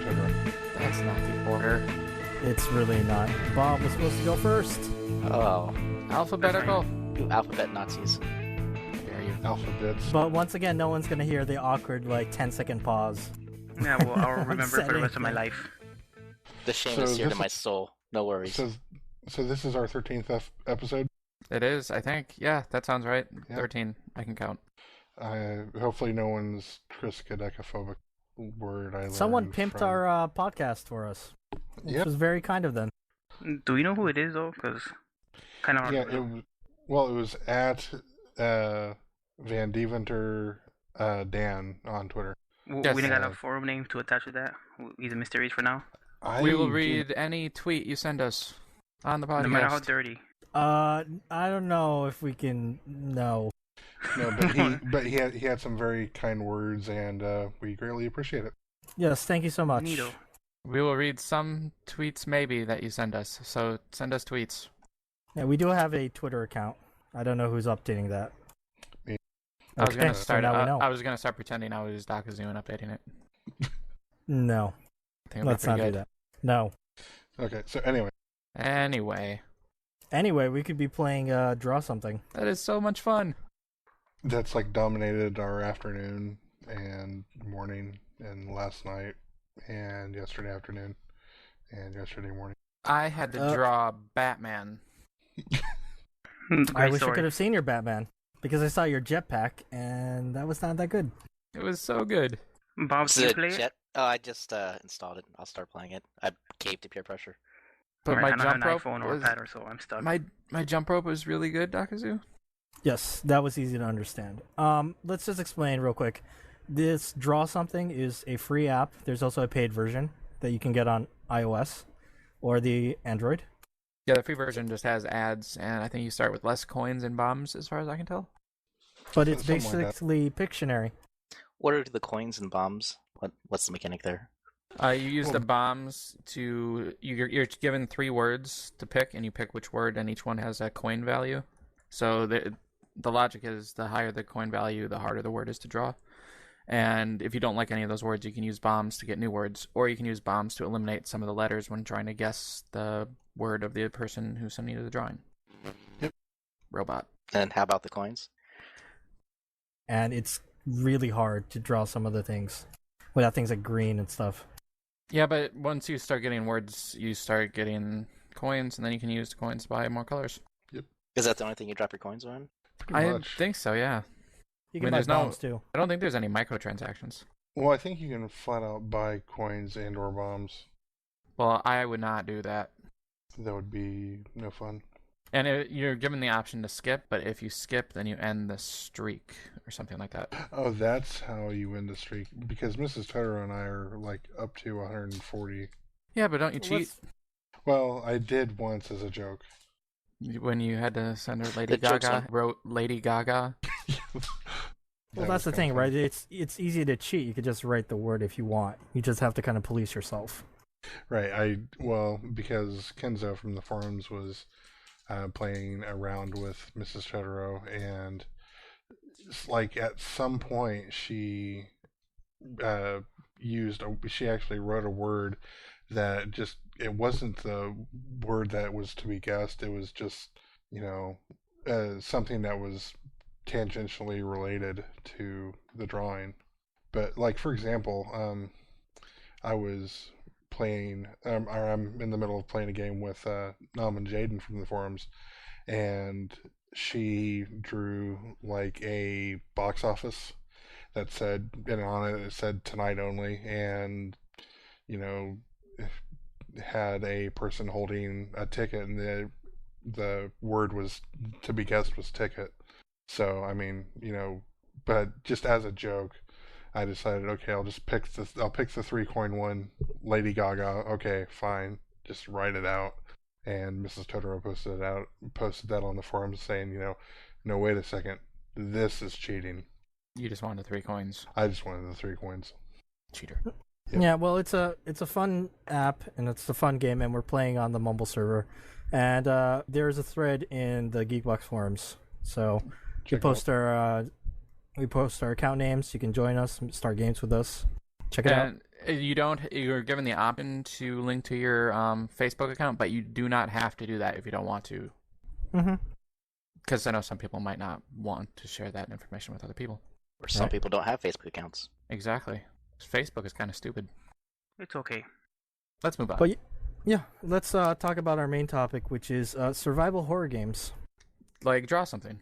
Totoro. That's not the order. It's really not. Bob was supposed to go first. Oh, Alphabetical. you alphabet Nazis. Dare you? Alphabets. But once again, no one's gonna hear the awkward, 10-second pause. Yeah, well, I'll remember for the rest of my life. The shame So is seared this in my is- soul. No worries. So this is our 13th episode. It is, I think. Yeah, that sounds right. Yeah. 13. I can count. Hopefully no one's triskaidekaphobic word I learned Someone pimped from... our podcast for us. Which Yep. was very kind of them. Do we know who it is, though? Because kind of hard Yeah, to know. it was at Van Deventer Dan on Twitter. Yes, We didn't got a forum name to attach to that. He's a mystery for now. We will read any tweet you send us on the podcast. No matter how dirty. I don't know if we can... No. No, but he had some very kind words, and we greatly appreciate it. Yes, thank you so much. Neato. We will read some tweets maybe that you send us. So send us tweets. Yeah, we do have a Twitter account. I don't know who's updating that. Me. I was gonna so start. now we know. I was gonna start pretending I was Dakazu and updating it. No. I think it'll be Let's not pretty do good. that. No. Okay, so anyway. Anyway, We could be playing Draw Something. that is so much fun. That's dominated our afternoon and morning and last night and yesterday afternoon and yesterday morning. I had to draw Batman. I wish I story. could have seen your Batman. Because I saw your jetpack, and that was not that good. It was so good. Bob, It's do you a play it? jet. Oh, I just installed it. I'll start playing it. I caved to peer pressure. But Alright, my I don't have jump an rope iPhone or a was pad or so. I'm stuck. my jump rope was really good, Dakazu. Yes, that was easy to understand. Let's just explain real quick. This Draw Something is a free app. There's also a paid version that you can get on iOS or the Android. Yeah, the free version just has ads, and I think you start with less coins and bombs, as far as I can tell. But it's Something like that. basically Pictionary. What are the coins and bombs? What's the mechanic there? You use the bombs to... You're given 3 words to pick, and you pick which word, and each one has a coin value. So the logic is the higher the coin value, the harder the word is to draw. And if you don't like any of those words, you can use bombs to get new words, or you can use bombs to eliminate some of the letters when trying to guess the word of the person who's sending you the drawing. Yep. Robot. And how about the coins? And it's really hard to draw some of the things without things like green and stuff. Yeah, but once you start getting words, you start getting coins, and then you can use the coins to buy more colors. Is that the only thing you drop your coins on? Pretty I much. think so, yeah. You I can mean, buy there's no- bombs too. I don't think there's any microtransactions. Well, I think you can flat out buy coins and or bombs. Well, I would not do that. That would be no fun. And you're given the option to skip, but if you skip, then you end the streak or something like that. Oh, that's how you win the streak. Because Mrs. Totoro and I are up to 140. Yeah, but don't you cheat Well, I did once as a joke. when you had to send her Lady The joke's Gaga? on- Wrote Lady Gaga. Well, that's the thing, right? It's easy to cheat. You could just write the word if you want. You just have to kind of police yourself. Right. Because Kenzo from the forums was playing around with Mrs. Totoro, and at some point she she actually wrote a word that it wasn't the word that was to be guessed. It was just something that was tangentially related to the drawing. But for example, I was playing, or I'm in the middle of playing a game with Nam and Jaden from the forums, and she drew a box office that said, and on it said tonight only, and had a person holding a ticket, and the word was to be guessed was ticket. So but just as a joke, I decided, okay, I'll pick the 3-coin one, Lady Gaga. Okay, fine, just write it out. And Mrs. Totoro posted that on the forums saying, no, wait a second, this is cheating. You just wanted 3 coins. I just wanted the 3 coins. Cheater. Yep. Yeah, well, it's a fun app, and it's a fun game, and we're playing on the Mumble server. And there's a thread in the Geekbox forums. So we post our account names. You can join us, start games with us. Check it out. You're given the option to link to your Facebook account, but you do not have to do that if you don't want to. Mm-hmm. Because I know some people might not want to share that information with other people. Or some people don't have Facebook accounts. Exactly. Facebook is kind of stupid. It's okay. Let's move on. But yeah, let's talk about our main topic, which is survival horror games. Like, draw something.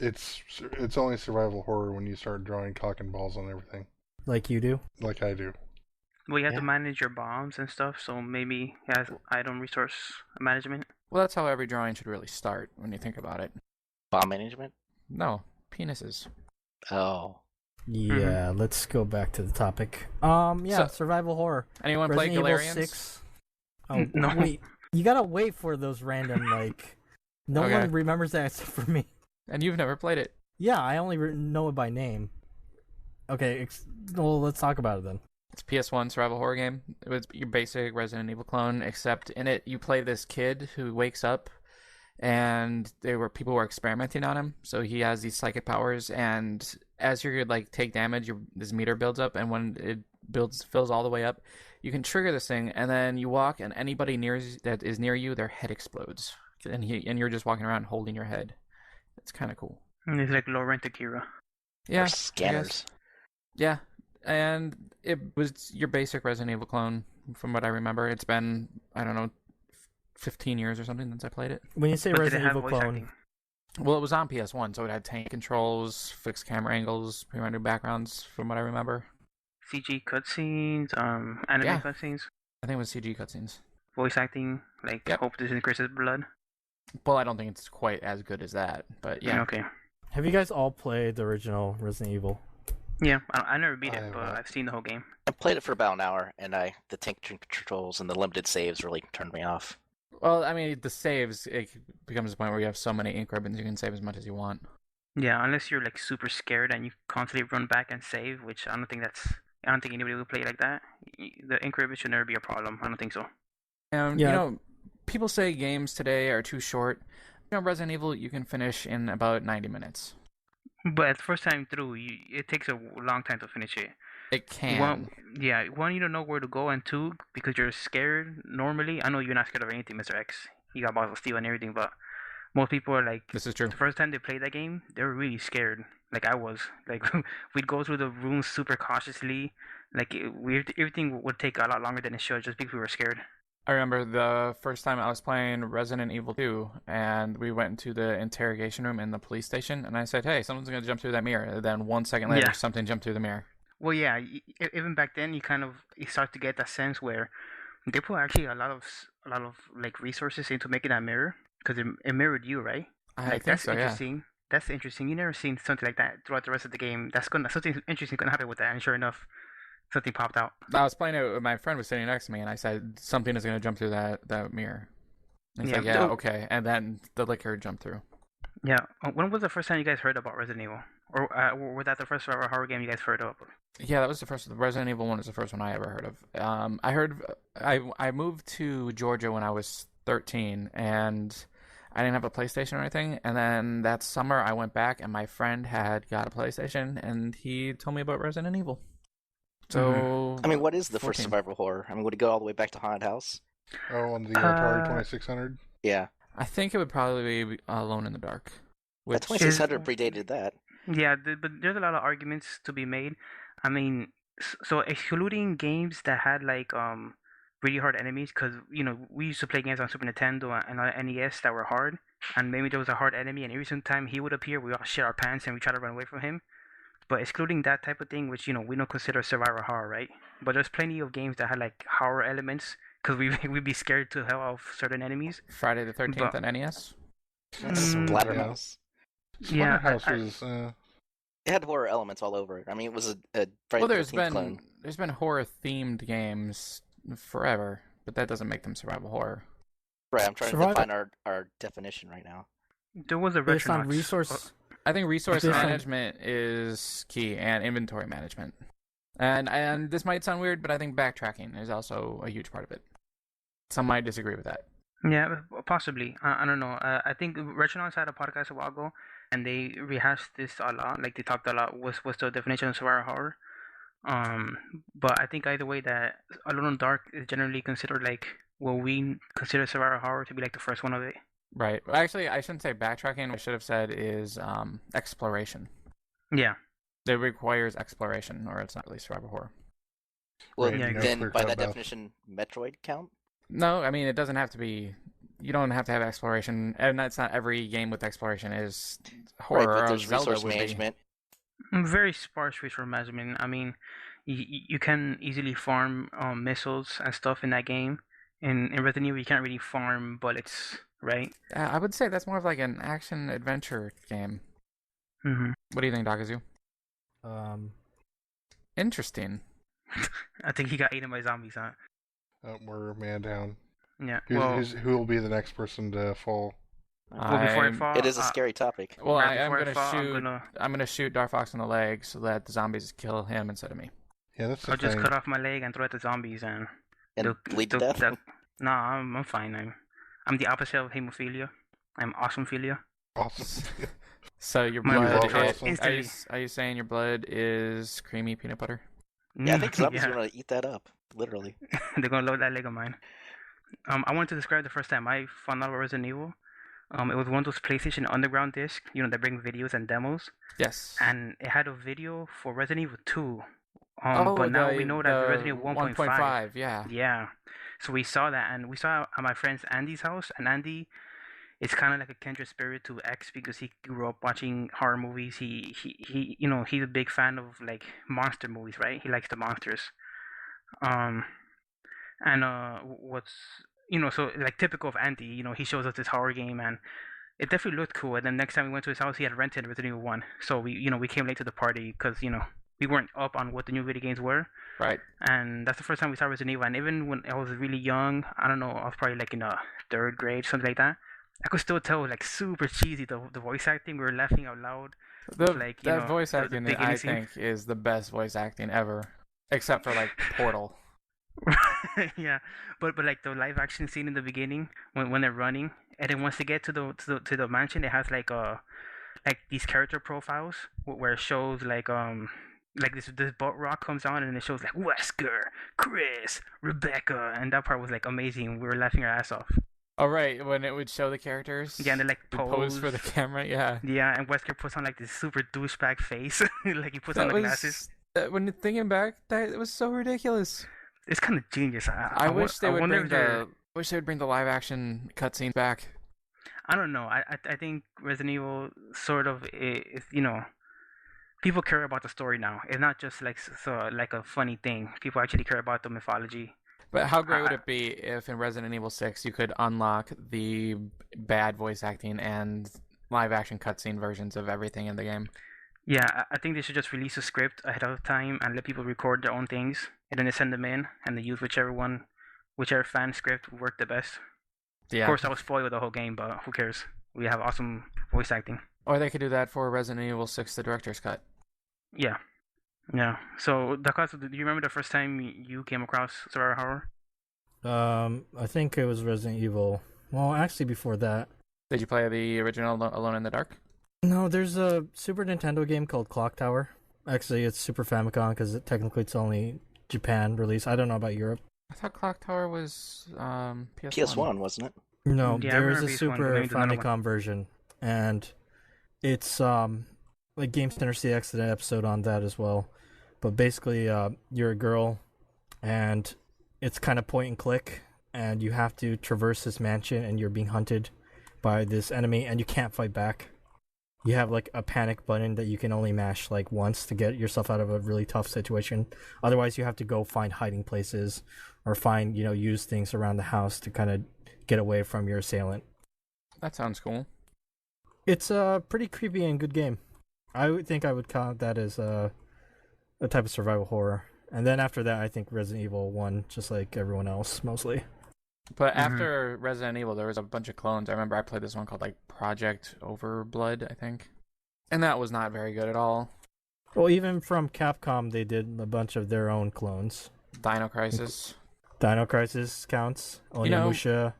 It's only survival horror when you start drawing cock and balls on everything, Like you do. like I do. Well, you have Yeah. to manage your bombs and stuff, so maybe it has item resource management. Well, that's how every drawing should really start when you think about it. Bomb management? No, penises. Oh. Yeah, let's go back to the topic. Yeah, So- survival horror. Anyone play Resident Evil Galarians? 6. Oh, No. wait. You gotta wait for those random, no Okay. one remembers that except for me. And you've never played it. Yeah, I only know it by name. Okay, well, let's talk about it then. It's a PS1 survival horror game. It was your basic Resident Evil clone, except in it you play this kid who wakes up, and people were experimenting on him. So he has these psychic powers, and as you take damage, this meter builds up, and when it fills all the way up, you can trigger this thing, and then you walk, and anybody that is near you, their head explodes, and you're just walking around holding your head. It's kind of cool. And it's like low rent Akira. Yeah, Or I scanners. guess. Yeah, and it was your basic Resident Evil clone, from what I remember. It's been, I don't know, 15 years or something since I played it. When you say But did it Resident have Evil voice clone, acting? Well, it was on PS1, so it had tank controls, fixed camera angles, pre-rendered backgrounds, from what I remember. CG cutscenes, anime Yeah. cutscenes, I think it was CG cutscenes. voice acting, Yep. hope this increases blood. Well, I don't think it's quite as good as that, but yeah. Okay. have you guys all played the original Resident Evil? Yeah, I never beat I it, have but not. I've seen the whole game. I played it for about an hour, and the tank controls and the limited saves really turned me off. Well, I mean, the saves, it becomes a point where you have so many ink ribbons, you can save as much as you want. Yeah, unless you're super scared and you constantly run back and save, which I don't think anybody will play like that. The ink ribbon should never be a problem. I don't think so. And, Yeah. people say games today are too short. Resident Evil, you can finish in about 90 minutes. But the first time through, it takes a long time to finish it. It can. One, you don't know where to go, and two, because you're scared normally. I know you're not scared of anything, Mr. X. You got bottles of steel and everything, but most people are like, This is true. the first time they played that game, they were really scared. Like I was. Like we'd go through the rooms super cautiously. Like everything would take a lot longer than it should, just because we were scared. I remember the first time I was playing Resident Evil 2, and we went into the interrogation room in the police station, and I said, hey, someone's going to jump through that mirror. And then 1 second later, Yeah. something jumped through the mirror. Well, yeah, even back then, you start to get that sense where they put actually a lot of like resources into making that mirror because it mirrored you, right? I Like think that's so, yeah. interesting. That's interesting. You never seen something like that throughout the rest of the game. Something interesting gonna happen with that, and sure enough, something popped out. I was playing it, my friend was sitting next to me, and I said, something is going to jump through that mirror. And he's Yeah, like, yeah, so- okay. And then the liquor jumped through. Yeah. When was the first time you guys heard about Resident Evil, or was that the first horror game you guys heard of? Yeah, that was the first. The Resident Evil 1 was the first one I ever heard of. I moved to Georgia when I was 13, and I didn't have a PlayStation or anything. And then that summer, I went back, and my friend had got a PlayStation, and he told me about Resident Evil. So, I mean, what is the first 14. survival horror? I mean, would it go all the way back to Haunted House? Oh, on the Atari Uh, 2600. Yeah. I think it would probably be Alone in the Dark. That Which 2600 predated that. Yeah, but there's a lot of arguments to be made. I mean, so excluding games that had really hard enemies, because we used to play games on Super Nintendo and on NES that were hard, and maybe there was a hard enemy, and every single time he would appear, we all shit our pants and we try to run away from him. But excluding that type of thing, which we don't consider survival horror, right? But there's plenty of games that had like horror elements, because we'd be scared to hell of certain enemies. Friday the 13th But- on NES. Splatterhouse. Yeah, Splatterhouse I- was. It had horror elements all over it. I mean, it was a Friday Well, the there's 13th clone. been horror themed games forever, but that doesn't make them survival horror. Right, I'm trying Survival- to define our definition right now. there was a Based on Retronauts. resource. I think resource Based on- management is key, and inventory management. And this might sound weird, but I think backtracking is also a huge part of it. Some might disagree with that. Yeah, possibly. I don't know. I think Retronauts had a podcast a while ago, and they rehashed this a lot. Like they talked a lot. What's the definition of survival horror? But I think either way that Alone in the Dark is generally considered like what we consider survival horror to be like the first one of it. Right. Well, actually, I shouldn't say backtracking. What I should have said is exploration. Yeah. It requires exploration, or it's not really survival horror. Well, Right, Yeah, no then clear by cut that path. definition, Metroid count? No, I mean it doesn't have to be. You don't have to have exploration, and that's not every game with exploration is horror. Right, but or there's Zelda resource would be. management. Very sparse resource management. I mean, you can easily farm missiles and stuff in that game. In Resident Evil, you can't really farm bullets, right? I would say that's more of like an action adventure game. Mm-hmm. What do you think, Dakazu? Interesting. I think he got eaten by zombies, huh? We're man down. Yeah. Who will be the next person to fall? Well, before I I'm- fall, It is a scary topic. Well, right I'm before I gonna fall, shoot. I'm gonna shoot Dark Fox in the leg so that the zombies kill him instead of me. Yeah, that's the I'll just thing. cut off my leg and throw it at the zombies, and And bleed to death? No, I'm fine. I'm the opposite of hemophilia. I'm awesomephilia. Awesome. So your My blood. blood Is, also- instantly. are you saying your blood is creamy peanut butter? Yeah, I think zombies Yeah. are gonna eat that up, literally. They're gonna load that leg of mine. I wanted to describe the first time I found out about Resident Evil. It was one of those PlayStation Underground discs, that bring videos and demos, Yes. and it had a video for Resident Evil 2. Oh, But now we know that the Resident Evil 1.5. 1.5, yeah. Yeah. So we saw that, and we saw it at my friend's Andy's house, and Andy is kind of like a kindred spirit to X because he grew up watching horror movies. He's a big fan of like monster movies, right? He likes the monsters. Um, and what's so like typical of Andy, he shows us this horror game, and it definitely looked cool. And then next time we went to his house, he had rented Resident Evil 1, so we came late to the party because we weren't up on what the new video games were. Right. And that's the first time we saw Resident Evil. And even when I was really young, I don't know, I was probably like in a third grade, something like that. I could still tell, like, super cheesy the voice acting. We were laughing out loud. Like, that voice the acting, beginning I scene. think, is the best voice acting ever, except for like Portal. Yeah, but like the live action scene in the beginning when they're running, and then once they get to the mansion, it has like these character profiles where it shows like this butt rock comes on and it shows like Wesker, Chris, Rebecca, and that part was like amazing. We were laughing our ass off. Oh right, when it would show the characters. Yeah, and they like They pose for the camera. Yeah. Yeah, and Wesker puts on like this super douchebag face, like he puts on That the was glasses. when thinking back, that was so ridiculous. It's kind of genius. I wish they would wonder bring if they're- the live action cutscenes back. I don't know. I think Resident Evil sort of is people care about the story now. It's not just like like a funny thing. People actually care about the mythology. But how great would it be if in Resident Evil 6 you could unlock the bad voice acting and live action cutscene versions of everything in the game? Yeah, I think they should just release a script ahead of time and let people record their own things, and then they send them in, and they use whichever fan script would work the best. Yeah. Of course, that would spoil the whole game, but who cares? We have awesome voice acting. Or they could do that for Resident Evil 6, the director's cut. Yeah. Yeah. So, Dakazu, do you remember the first time you came across survival horror? I think it was Resident Evil. Well, actually, before that. Did you play the original Alone in the Dark? No, there's a Super Nintendo game called Clock Tower. Actually, it's Super Famicom because technically it's only Japan release. I don't know about Europe. I thought Clock Tower was PS1. PS1, wasn't it? No, Yeah, I there is remember a PS1, but Super maybe there's another one. Famicom version, and it's like Game Center CX did an episode on that as well. But basically, you're a girl, and it's kind of point and click, and you have to traverse this mansion, and you're being hunted by this enemy, and you can't fight back. You have like a panic button that you can only mash like once to get yourself out of a really tough situation. Otherwise, you have to go find hiding places or find, use things around the house to kind of get away from your assailant. That sounds cool. It's a pretty creepy and good game. I would think I would count that as a type of survival horror. And then after that, I think Resident Evil 1, just like everyone else, mostly. But after Resident Evil, there was a bunch of clones. I remember I played this one called like Project Overblood, I think. And that was not very good at all. Well, even from Capcom, they did a bunch of their own clones. Dino Crisis. Dino Crisis counts, Onimusha,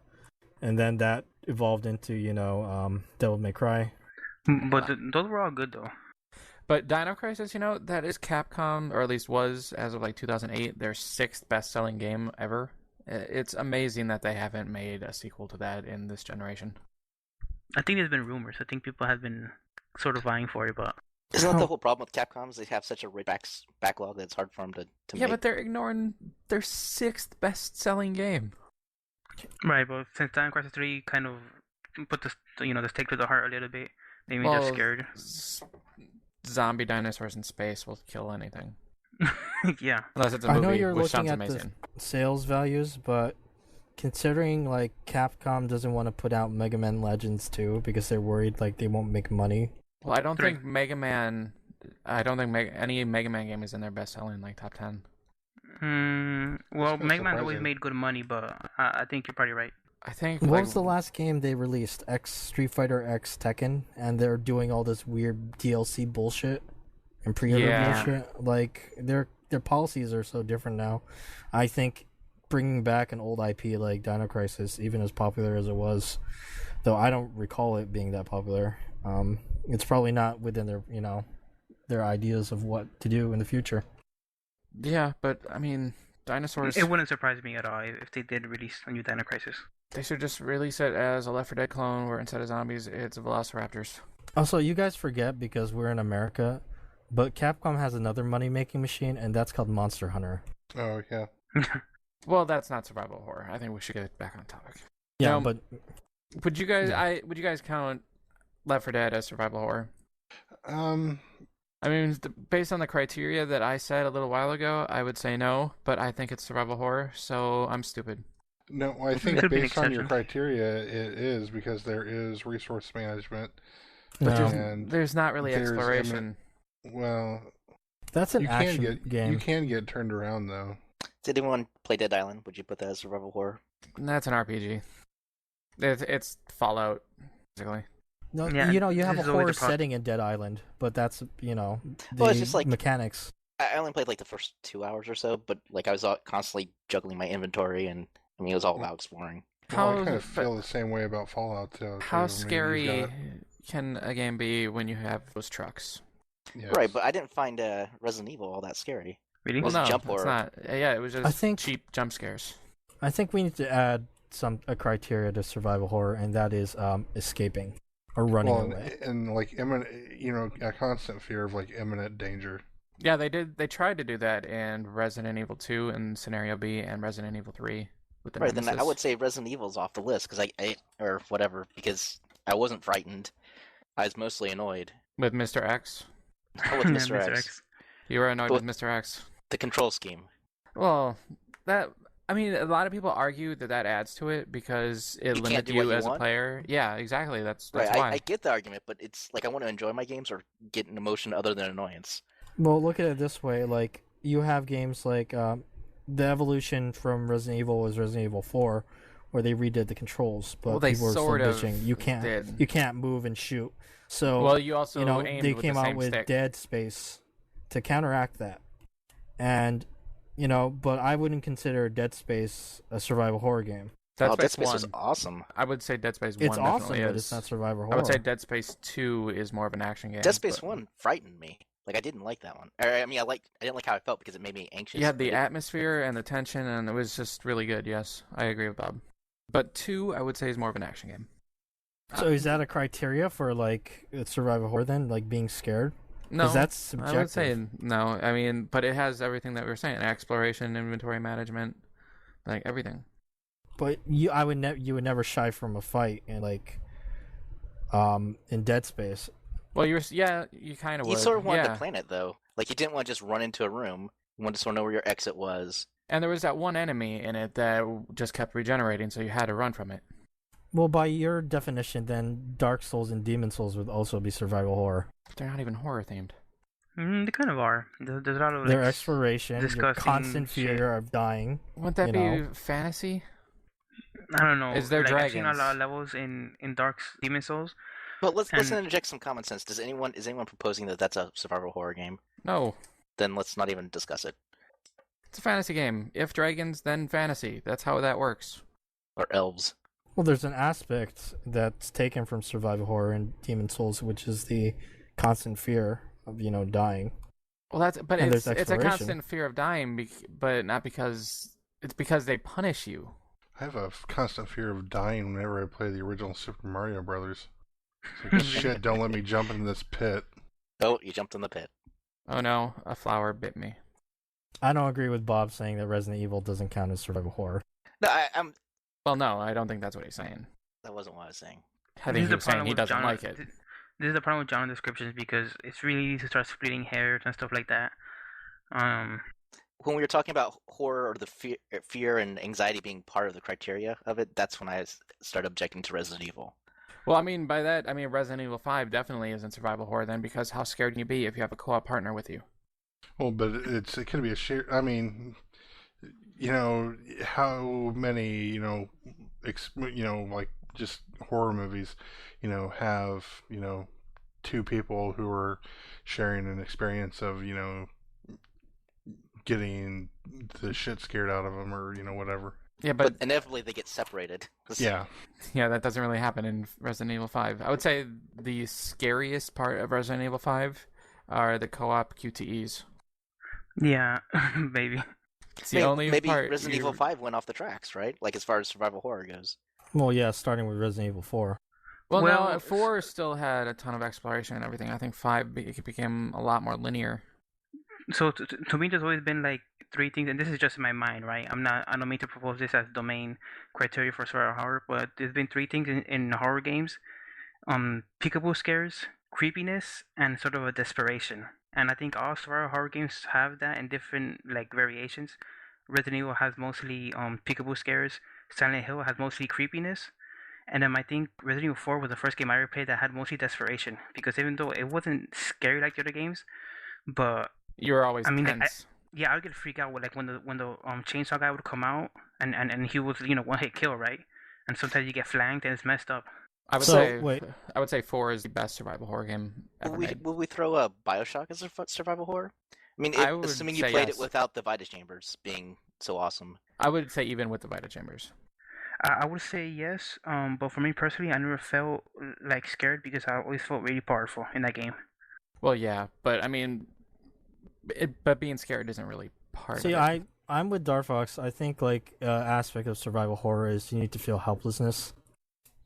and then that evolved into, Devil May Cry. But those were all good, though. But Dino Crisis, that is Capcom, or at least was, as of like 2008, their 6th best-selling game ever. It's amazing that they haven't made a sequel to that in this generation. I think there's been rumors. I think people have been sort of vying for it, but Isn't that the whole problem with Capcom? Is they have such a rich backlog that it's hard for them to Yeah, make. but they're ignoring their 6th best-selling game. right. But since Dino Crisis 3 kind of put this, the stake to the heart a little bit, they made us scared. Zombie dinosaurs in space will kill anything. Yeah. Unless it's a movie, I know you're which looking sounds at amazing. the sales values, but considering like Capcom doesn't want to put out Mega Man Legends 2 because they're worried like they won't make money. Well, I don't 3. think Mega Man. I don't think any Mega Man game is in their best-selling like top 10. Well, That's Mega Man's always surprising. made good money, but I think you're probably right. I think. What like, was the last game they released? Street Fighter X Tekken, and they're doing all this weird DLC bullshit and pre-order Yeah. bullshit. Like their policies are so different now. I think bringing back an old IP like Dino Crisis, even as popular as it was, though I don't recall it being that popular. It's probably not within their ideas of what to do in the future. Yeah, but I mean, dinosaurs. It wouldn't surprise me at all if they did release a new Dino Crisis. They should just release it as a Left 4 Dead clone, where instead of zombies, it's velociraptors. Also, you guys forget because we're in America, but Capcom has another money-making machine, and that's called Monster Hunter. Oh yeah. Well, that's not survival horror. I think we should get back on topic. Yeah, Now, but would you guys? Yeah. Would you guys count Left 4 Dead as survival horror? Um. I mean, based on the criteria that I said a little while ago, I would say no, but I think it's survival horror, so I'm stupid. No, I think Could be an based on your exception. criteria, it is because there is resource management. no, And There's not really there's exploration. Well, that's an you can action get game. you can get turned around though. Did anyone play Dead Island? Would you put that as survival horror? That's an RPG. It's Fallout, basically. No, Yeah, you have this a is always horror the problem. setting in Dead Island, but that's the Well, it's just like- mechanics. I only played like the first 2 hours or so, but like I was constantly juggling my inventory, and I mean it was all about exploring. Well, I How- kind of feel the same way about Fallout too. How I mean, scary you've got- can a game be when you have those trucks? yes. Right, but I didn't find Resident Evil all that scary. Really? Well, was no, jump it's horror. not. Yeah, it was just I think- cheap jump scares. I think we need to add a criteria to survival horror, and that is escaping or running Well, away. and like imminent, a constant fear of like imminent danger. Yeah, they did. They tried to do that in Resident Evil 2 and Scenario B and Resident Evil 3 with the Right, then I Nemesis. would say Resident Evil's off the list because I or whatever because I wasn't frightened. I was mostly annoyed. With Mr. X. With Yeah, Mr. X. You were annoyed But- with Mr. X. The control scheme. Well, I mean, a lot of people argue that adds to it because it You can't limits do what you you as a want? player. Yeah, exactly. That's Right, why. I get the argument, but it's like I want to enjoy my games or get an emotion other than annoyance. Well, look at it this way: like you have games like the evolution from Resident Evil was Resident Evil 4, where they redid the controls, but Well, they people were still sort of bitching. You did. can't move and shoot. So Well, you also aimed they with came the out same with stick. Dead Space to counteract that, and but I wouldn't consider Dead Space a survival horror game. Dead Oh, Space Dead Space 1. was awesome. I would say Dead Space 1 It's awesome, definitely but is. it's not survival horror. I would say Dead Space 2 is more of an action game. Dead Space but 1 frightened me. Like I didn't like that one. I mean, I didn't like how I felt because it made me anxious. You had the but it- atmosphere and the tension, and it was just really good. Yes, I agree with Bob. But 2, I would say, is more of an action game. So is that a criteria for like survival horror then, like being scared? No, Because that's subjective. I would say no. I mean, but it has everything that we were saying: exploration, inventory management, like everything. But you would never shy from a fight in in Dead Space. Well, you kind of would. You sort of wanted yeah. to plan it though. Like you didn't want to just run into a room. You wanted to sort of know where your exit was. And there was that one enemy in it that just kept regenerating, so you had to run from it. Well, by your definition, then Dark Souls and Demon Souls would also be survival horror. They're not even horror themed. They kind of are. There's a lot of Their like, exploration, your disgusting constant shit. fear of dying. Wouldn't that You be know. fantasy? I don't know. Is there like, I've seen a lot dragons? of levels in Demon Souls. But let's And- interject some common sense. Is anyone proposing that that's a survival horror game? No, Then let's not even discuss it. it's a fantasy game. If dragons, then fantasy. That's how that works. Or elves. Well, there's an aspect that's taken from survival horror in Demon Souls, which is the constant fear of dying. Well, but And it's there's it's a exploration. constant fear of dying, but not because it's because they punish you. I have a constant fear of dying whenever I play the original Super Mario Brothers. It's like, shit, don't let me jump in this pit. Oh, you jumped in the pit. Oh no, a flower bit me. I don't agree with Bob saying that Resident Evil doesn't count as survival horror. No, I'm. Well, no, I don't think that's what he's saying. That wasn't what I was saying. I think he was saying he doesn't like it. This is the problem with genre descriptions because it's really easy to start splitting hairs and stuff like that. When we were talking about horror or the fear and anxiety being part of the criteria of it, that's when I started objecting to Resident Evil. Well, I mean, by that, I mean Resident Evil 5 definitely isn't survival horror then, because how scared can you be if you have a co-op partner with you? Well, but it could be a share. I mean, how many, like just horror movies, have, two people who are sharing an experience of, getting the shit scared out of them or, whatever. Yeah, but inevitably they get separated. Yeah. Yeah, that doesn't really happen in Resident Evil 5. I would say the scariest part of Resident Evil 5 are the co-op QTEs. Yeah, maybe. It's the only maybe part Resident Evil 5 went off the tracks, right? Like as far as survival horror goes. Well, yeah, starting with Resident Evil 4. Well, no, 4 still had a ton of exploration and everything. I think 5 became a lot more linear. So to me, there's always been like three things, and this is just in my mind, right? I don't mean to propose this as domain criteria for survival horror, but there's been three things in horror games: peekaboo scares, creepiness, and sort of a desperation. And I think all survival horror games have that in different like variations. Resident Evil has mostly peekaboo scares. Silent Hill has mostly creepiness. And then I think Resident Evil 4 was the first game I ever played that had mostly desperation, because even though it wasn't scary like the other games, but you were always I tense. would get freaked out with like when the chainsaw guy would come out and he was one hit kill, right? And sometimes you get flanked and it's messed up. I would say 4 is the best survival horror game ever made. Will we throw a BioShock as a survival horror? I mean, assuming you played it without the Vita chambers being so awesome. I would say even with the Vita chambers. I would say yes, but for me personally, I never felt like scared because I always felt really powerful in that game. Well, yeah, but I mean, but being scared isn't really part of it. See, I'm with Darfox. I think like aspect of survival horror is you need to feel helplessness,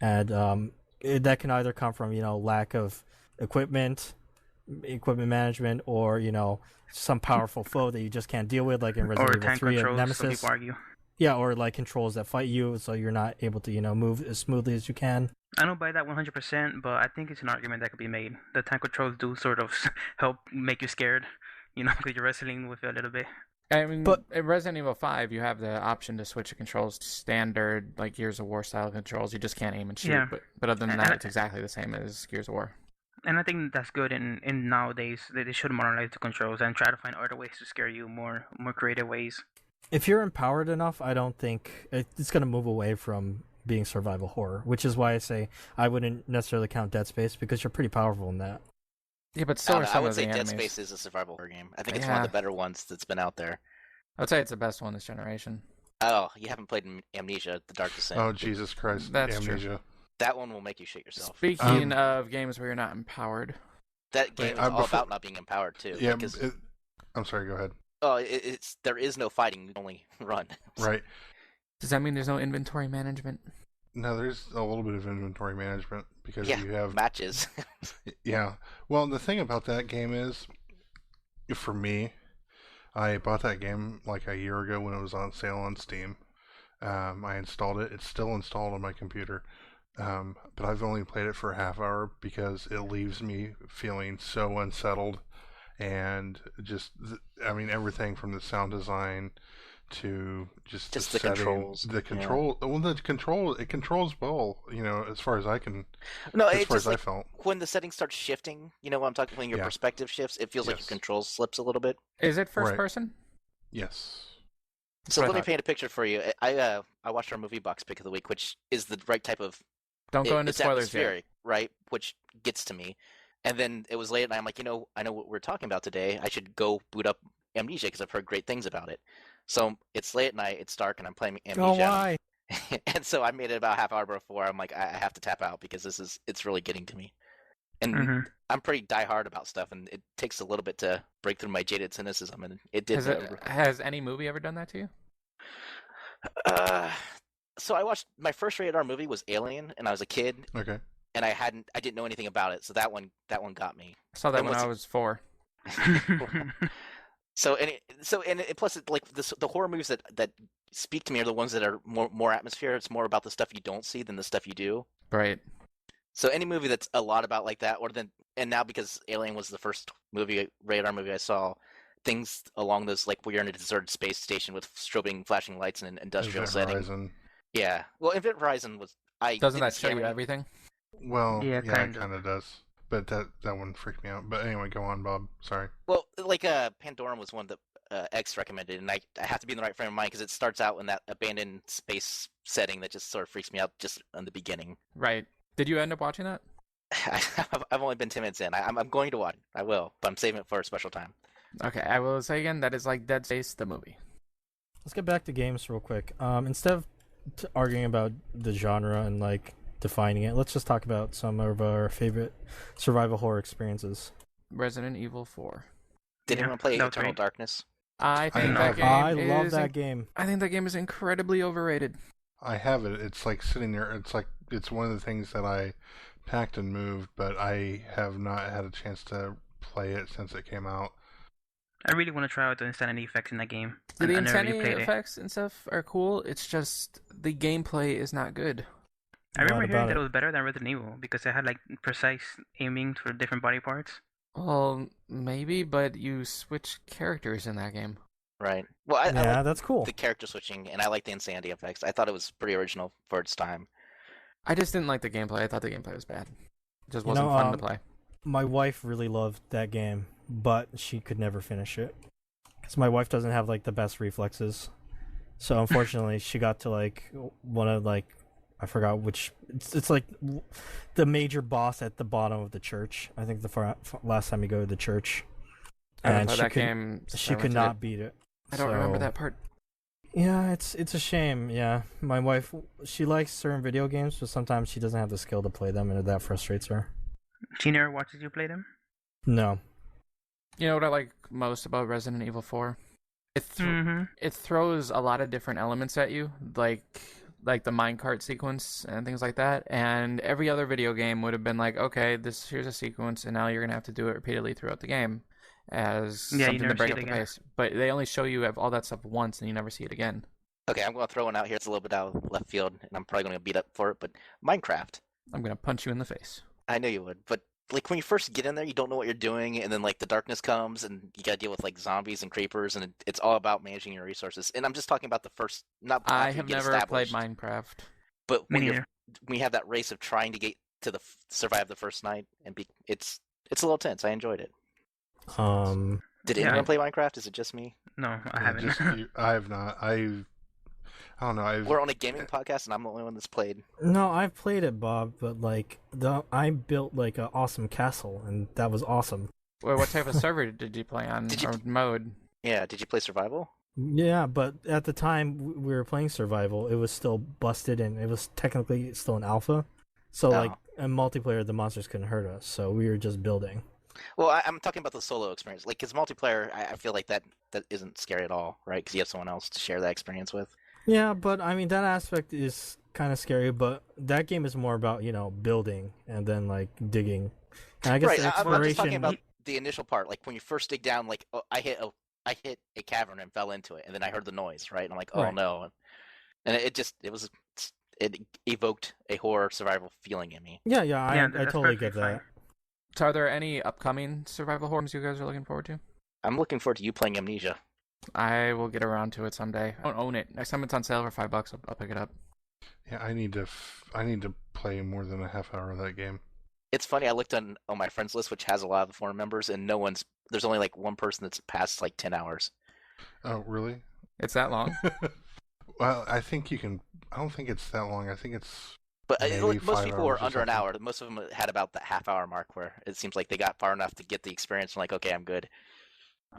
and that can either come from lack of equipment management, or some powerful foe that you just can't deal with, like in Resident Evil 3 and Nemesis. Some people argue. Yeah, or like controls that fight you, so you're not able to move as smoothly as you can. I don't buy that 100%, but I think it's an argument that could be made. The tank controls do sort of help make you scared, because you're wrestling with it a little bit. I mean, but in Resident Evil 5, you have the option to switch the controls to standard, like Gears of War style controls. You just can't aim and shoot. Yeah. But other than that, it's exactly the same as Gears of War. And I think that's good. In nowadays, they should modernize the controls and try to find other ways to scare you, more creative ways. If you're empowered enough, I don't think it's going to move away from being survival horror, which is why I say I wouldn't necessarily count Dead Space, because you're pretty powerful in that. Yeah, but so are some of the enemies. I would say Dead Space is a survival horror game. I think it's one of the better ones that's been out there. I would say it's the best one this generation. Oh, you haven't played Amnesia: The Dark Descent. Oh, Jesus Christ. That's Amnesia. True. That one will make you shit yourself. Speaking of games where you're not empowered. That game is all about not being empowered, too. Yeah, I'm sorry, go ahead. Oh, there is no fighting, you only run. Right. Does that mean there's no inventory management? No, there's a little bit of inventory management because you have matches. Yeah. Well, the thing about that game is, for me, I bought that game like a year ago when it was on sale on Steam. I installed it. It's still installed on my computer. But I've only played it for a half hour because it leaves me feeling so unsettled. And just, everything from the sound design to just the setting, controls. The control, yeah. Well, it controls well, as far as I can. No, as far as like, I felt. When the settings start shifting, what I'm talking about, when your perspective shifts, it feels like your control slips a little bit. Is it first person? Yes. So let me paint a picture for you. I watched our movie box pick of the week, which is the right type of. Don't go into spoilers yet. Right, which gets to me. And then it was late, and I'm like, I know what we're talking about today. I should go boot up Amnesia because I've heard great things about it. So it's late at night, it's dark, and I'm playing Amnesia. Oh, why? And so I made it about a half hour before. I'm like, I have to tap out because it's really getting to me. And Mm-hmm. I'm pretty diehard about stuff, and it takes a little bit to break through my jaded cynicism, and it did. Has any movie ever done that to you? So I watched my first rated R movie was Alien, and I was a kid, Okay. and I didn't know anything about it, so that one got me. I saw that And when what's- I was 4. Plus like the horror movies that speak to me are the ones that are more atmosphere. It's more about the stuff you don't see than the stuff you do. Right. So any movie that's a lot about like that, and now because Alien was the first rated R movie I saw, things along those like where you're in a deserted space station with strobing flashing lights in an industrial Event setting. Horizon. Yeah. Well, Event Horizon was Doesn't that show you everything? Well, Yeah, it kinda. kind of does. But that one freaked me out. But anyway, go on, Bob. Sorry. Well, like Pandorum was one that X recommended, and I have to be in the right frame of mind because it starts out in that abandoned space setting that just sort of freaks me out just in the beginning. Right. Did you end up watching that? I've only been 10 minutes in. I'm going to watch it. I will, but I'm saving it for a special time. Okay, I will say again that is like Dead Space the movie. Let's get back to games real quick. Instead of arguing about the genre and like defining it, let's just talk about some of our favorite survival horror experiences. Resident Evil 4. Did Yeah, anyone play that was Eternal great. Darkness? I think I that game I love is that game. I think that game is incredibly overrated. I have it. It's like sitting there. It's one of the things that I packed and moved, but I have not had a chance to play it since it came out. I really want to try out the insanity effects in that game. The I never really insanity played it. effects and stuff are cool. It's just the gameplay is not good. I remember What hearing about that it? it was better than Resident Evil because it had like precise aiming for different body parts. Well, maybe, but you switch characters in that game. Right. Well, I Yeah, like that's cool. the character switching, and I like the insanity effects. I thought it was pretty original for its time. I just didn't like the gameplay. I thought the gameplay was bad. It just You wasn't know, fun to play. My wife really loved that game, but she could never finish it because my wife doesn't have like the best reflexes. So unfortunately, she got to like one of like I forgot which. It's like the major boss at the bottom of the church. I think the last time you go to the church, I don't and know she that could game. she I could went not through beat it. it. I don't remember So- that part. Yeah, it's a shame. Yeah, my wife, she likes certain video games, but sometimes she doesn't have the skill to play them, and that frustrates her. She never watches you play them. No. You know what I like most about Resident Evil 4? Mm-hmm. It throws a lot of different elements at you, like the minecart sequence and things like that. And every other video game would have been like, okay, here's a sequence, and now you're gonna have to do it repeatedly throughout the game as Yeah, you something to never break see up it the again. pace. But they only show you all that stuff once, and you never see it again. Okay, I'm going to throw one out here. It's a little bit out of left field, and I'm probably going to beat up for it, but Minecraft. I'm gonna punch you in the face. I knew you would, but like when you first get in there, you don't know what you're doing, and then like the darkness comes, and you got to deal with like zombies and creepers, and it's all about managing your resources. And I'm just talking about the first, not I after you have get never played established, Minecraft. but Me when neither. we have that race of trying to get to survive the first night, and it's a little tense. I enjoyed it. Did Yeah, anyone play Minecraft? Is it just me? No, I Yeah, haven't. I have not. I don't know. We're on a gaming podcast, and I'm the only one that's played. No, I've played it, Bob, but like I built like an awesome castle, and that was awesome. Well, what type of server did you play on, Did you- or mode? Yeah, did you play survival? Yeah, but at the time we were playing survival, it was still busted, and it was technically still an alpha. So Oh. like in multiplayer, the monsters couldn't hurt us, so we were just building. Well, I'm talking about the solo experience. Like, because multiplayer, I feel like that isn't scary at all, right? Because you have someone else to share that experience with. Yeah, but I mean that aspect is kind of scary, but that game is more about building and then like digging. And I guess Right, the I'm just exploration. talking about the initial part. Like, when you first dig down, like, I hit a cavern and fell into it, and then I heard the noise, right? And I'm like, oh Right. no. And it evoked a horror survival feeling in me. Yeah, Yeah, I that's totally get perfectly fine. that. So, are there any upcoming survival horrors you guys are looking forward to? I'm looking forward to you playing Amnesia. I will get around to it someday. I don't own it. Next time it's on sale for $5, I'll pick it up. Yeah, I need to play more than a half hour of that game. It's funny, I looked on my friends list, which has a lot of the forum members, and there's only like one person that's passed like 10 hours. Oh, really? It's that long? Well, I think you can. I don't think it's that long. I think it's. But Maybe most 5 people were hours or under an something. hour. Most of them had about that half-hour mark where it seems like they got far enough to get the experience and like, okay, I'm good.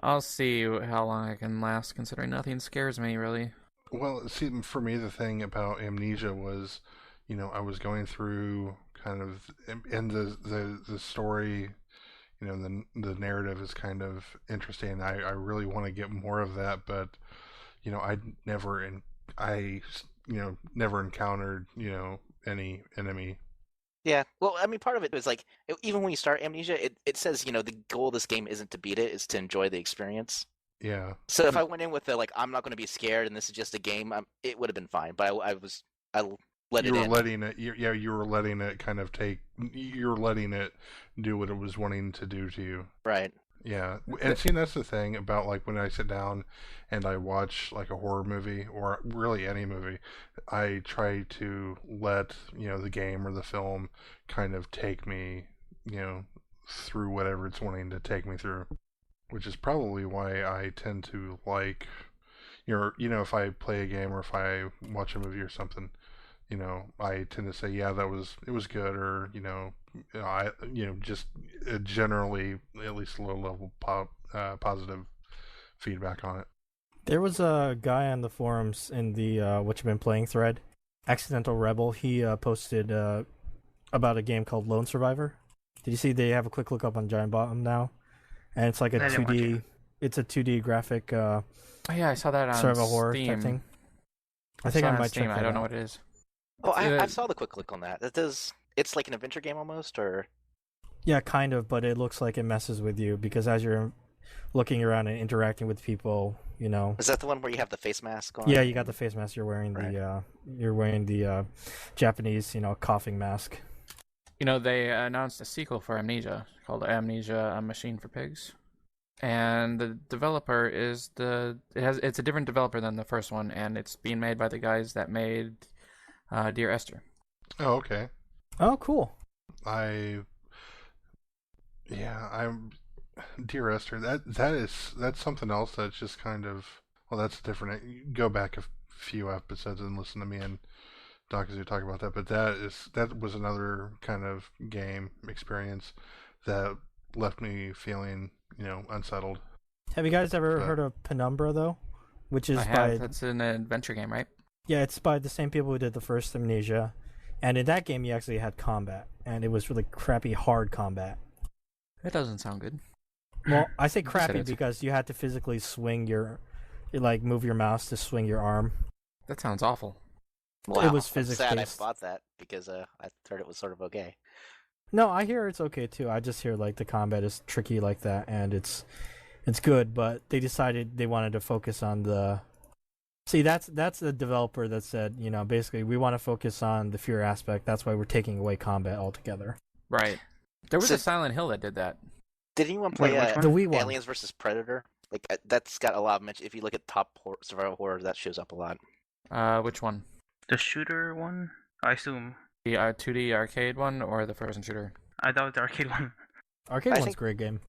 I'll see how long I can last, considering nothing scares me, really. Well, see, for me, the thing about Amnesia was, I was going through kind of, and the story, the narrative is kind of interesting. I really want to get more of that, but I never encountered any enemy. Yeah, well, I mean, part of it is like even when you start Amnesia, it says the goal of this game isn't to beat it; it's to enjoy the experience. Yeah. So if I went in with the I'm not going to be scared and this is just a game, it would have been fine. But I let You it were in. letting it, you were letting it kind of you were letting it do what it was wanting to do to you. Right. Yeah, and see, that's the thing about like when I sit down and I watch like a horror movie or really any movie, I try to let the game or the film kind of take me through whatever it's wanting to take me through, which is probably why I tend to like if I play a game or if I watch a movie or something, I tend to say, yeah, it was good, or I just generally at least low level positive feedback on it. There was a guy on the forums in the what you've been playing thread, Accidental Rebel. He posted about a game called Lone Survivor. Did you see they have a quick look up on Giant Bomb now? And it's like a 2D. It's a 2D graphic. Oh yeah, I saw that on survival horror Steam. type thing. I think I might check that I don't out. know what it is. Oh, I saw the quick look on that. It's like an adventure game almost, or Yeah, kind of, but it looks like it messes with you because as you're looking around and interacting with people, is that the one where you have the face mask on? Yeah, you got the face mask. You're wearing the Japanese, coughing mask. They announced a sequel for Amnesia called Amnesia: A Machine for Pigs, and the developer is it's a different developer than the first one, and it's being made by the guys that made Dear Esther. Oh, okay. Oh, cool. I'm Dear Esther. That's something else that's just kind of, well, that's different. You go back a few episodes and listen to me and Dakazu talk about that, but that was another kind of game experience that left me feeling unsettled. Have you guys ever heard of Penumbra though? Which is That's an adventure game, right? Yeah, it's by the same people who did the first Amnesia, and in that game you actually had combat, and it was really crappy hard combat. That doesn't sound good. Well, I say crappy because you had to physically swing move your mouse to swing your arm. That sounds awful. Wow, it was physics I'm sad based. I bought that because I heard it was sort of okay. No, I hear it's okay too. I just hear like the combat is tricky like that, and it's good, but they decided they wanted to focus on the. See, that's the developer that said, basically we want to focus on the fear aspect. That's why we're taking away combat altogether. Right. There was a Silent Hill that did that. Did anyone play the Wii one? Aliens vs Predator? Like that's got a lot of mention. If you look at top survival horror, that shows up a lot. Which one? The shooter one, I assume. The 2D arcade one or the first-person shooter? I thought it was the arcade one. Arcade one's a great game.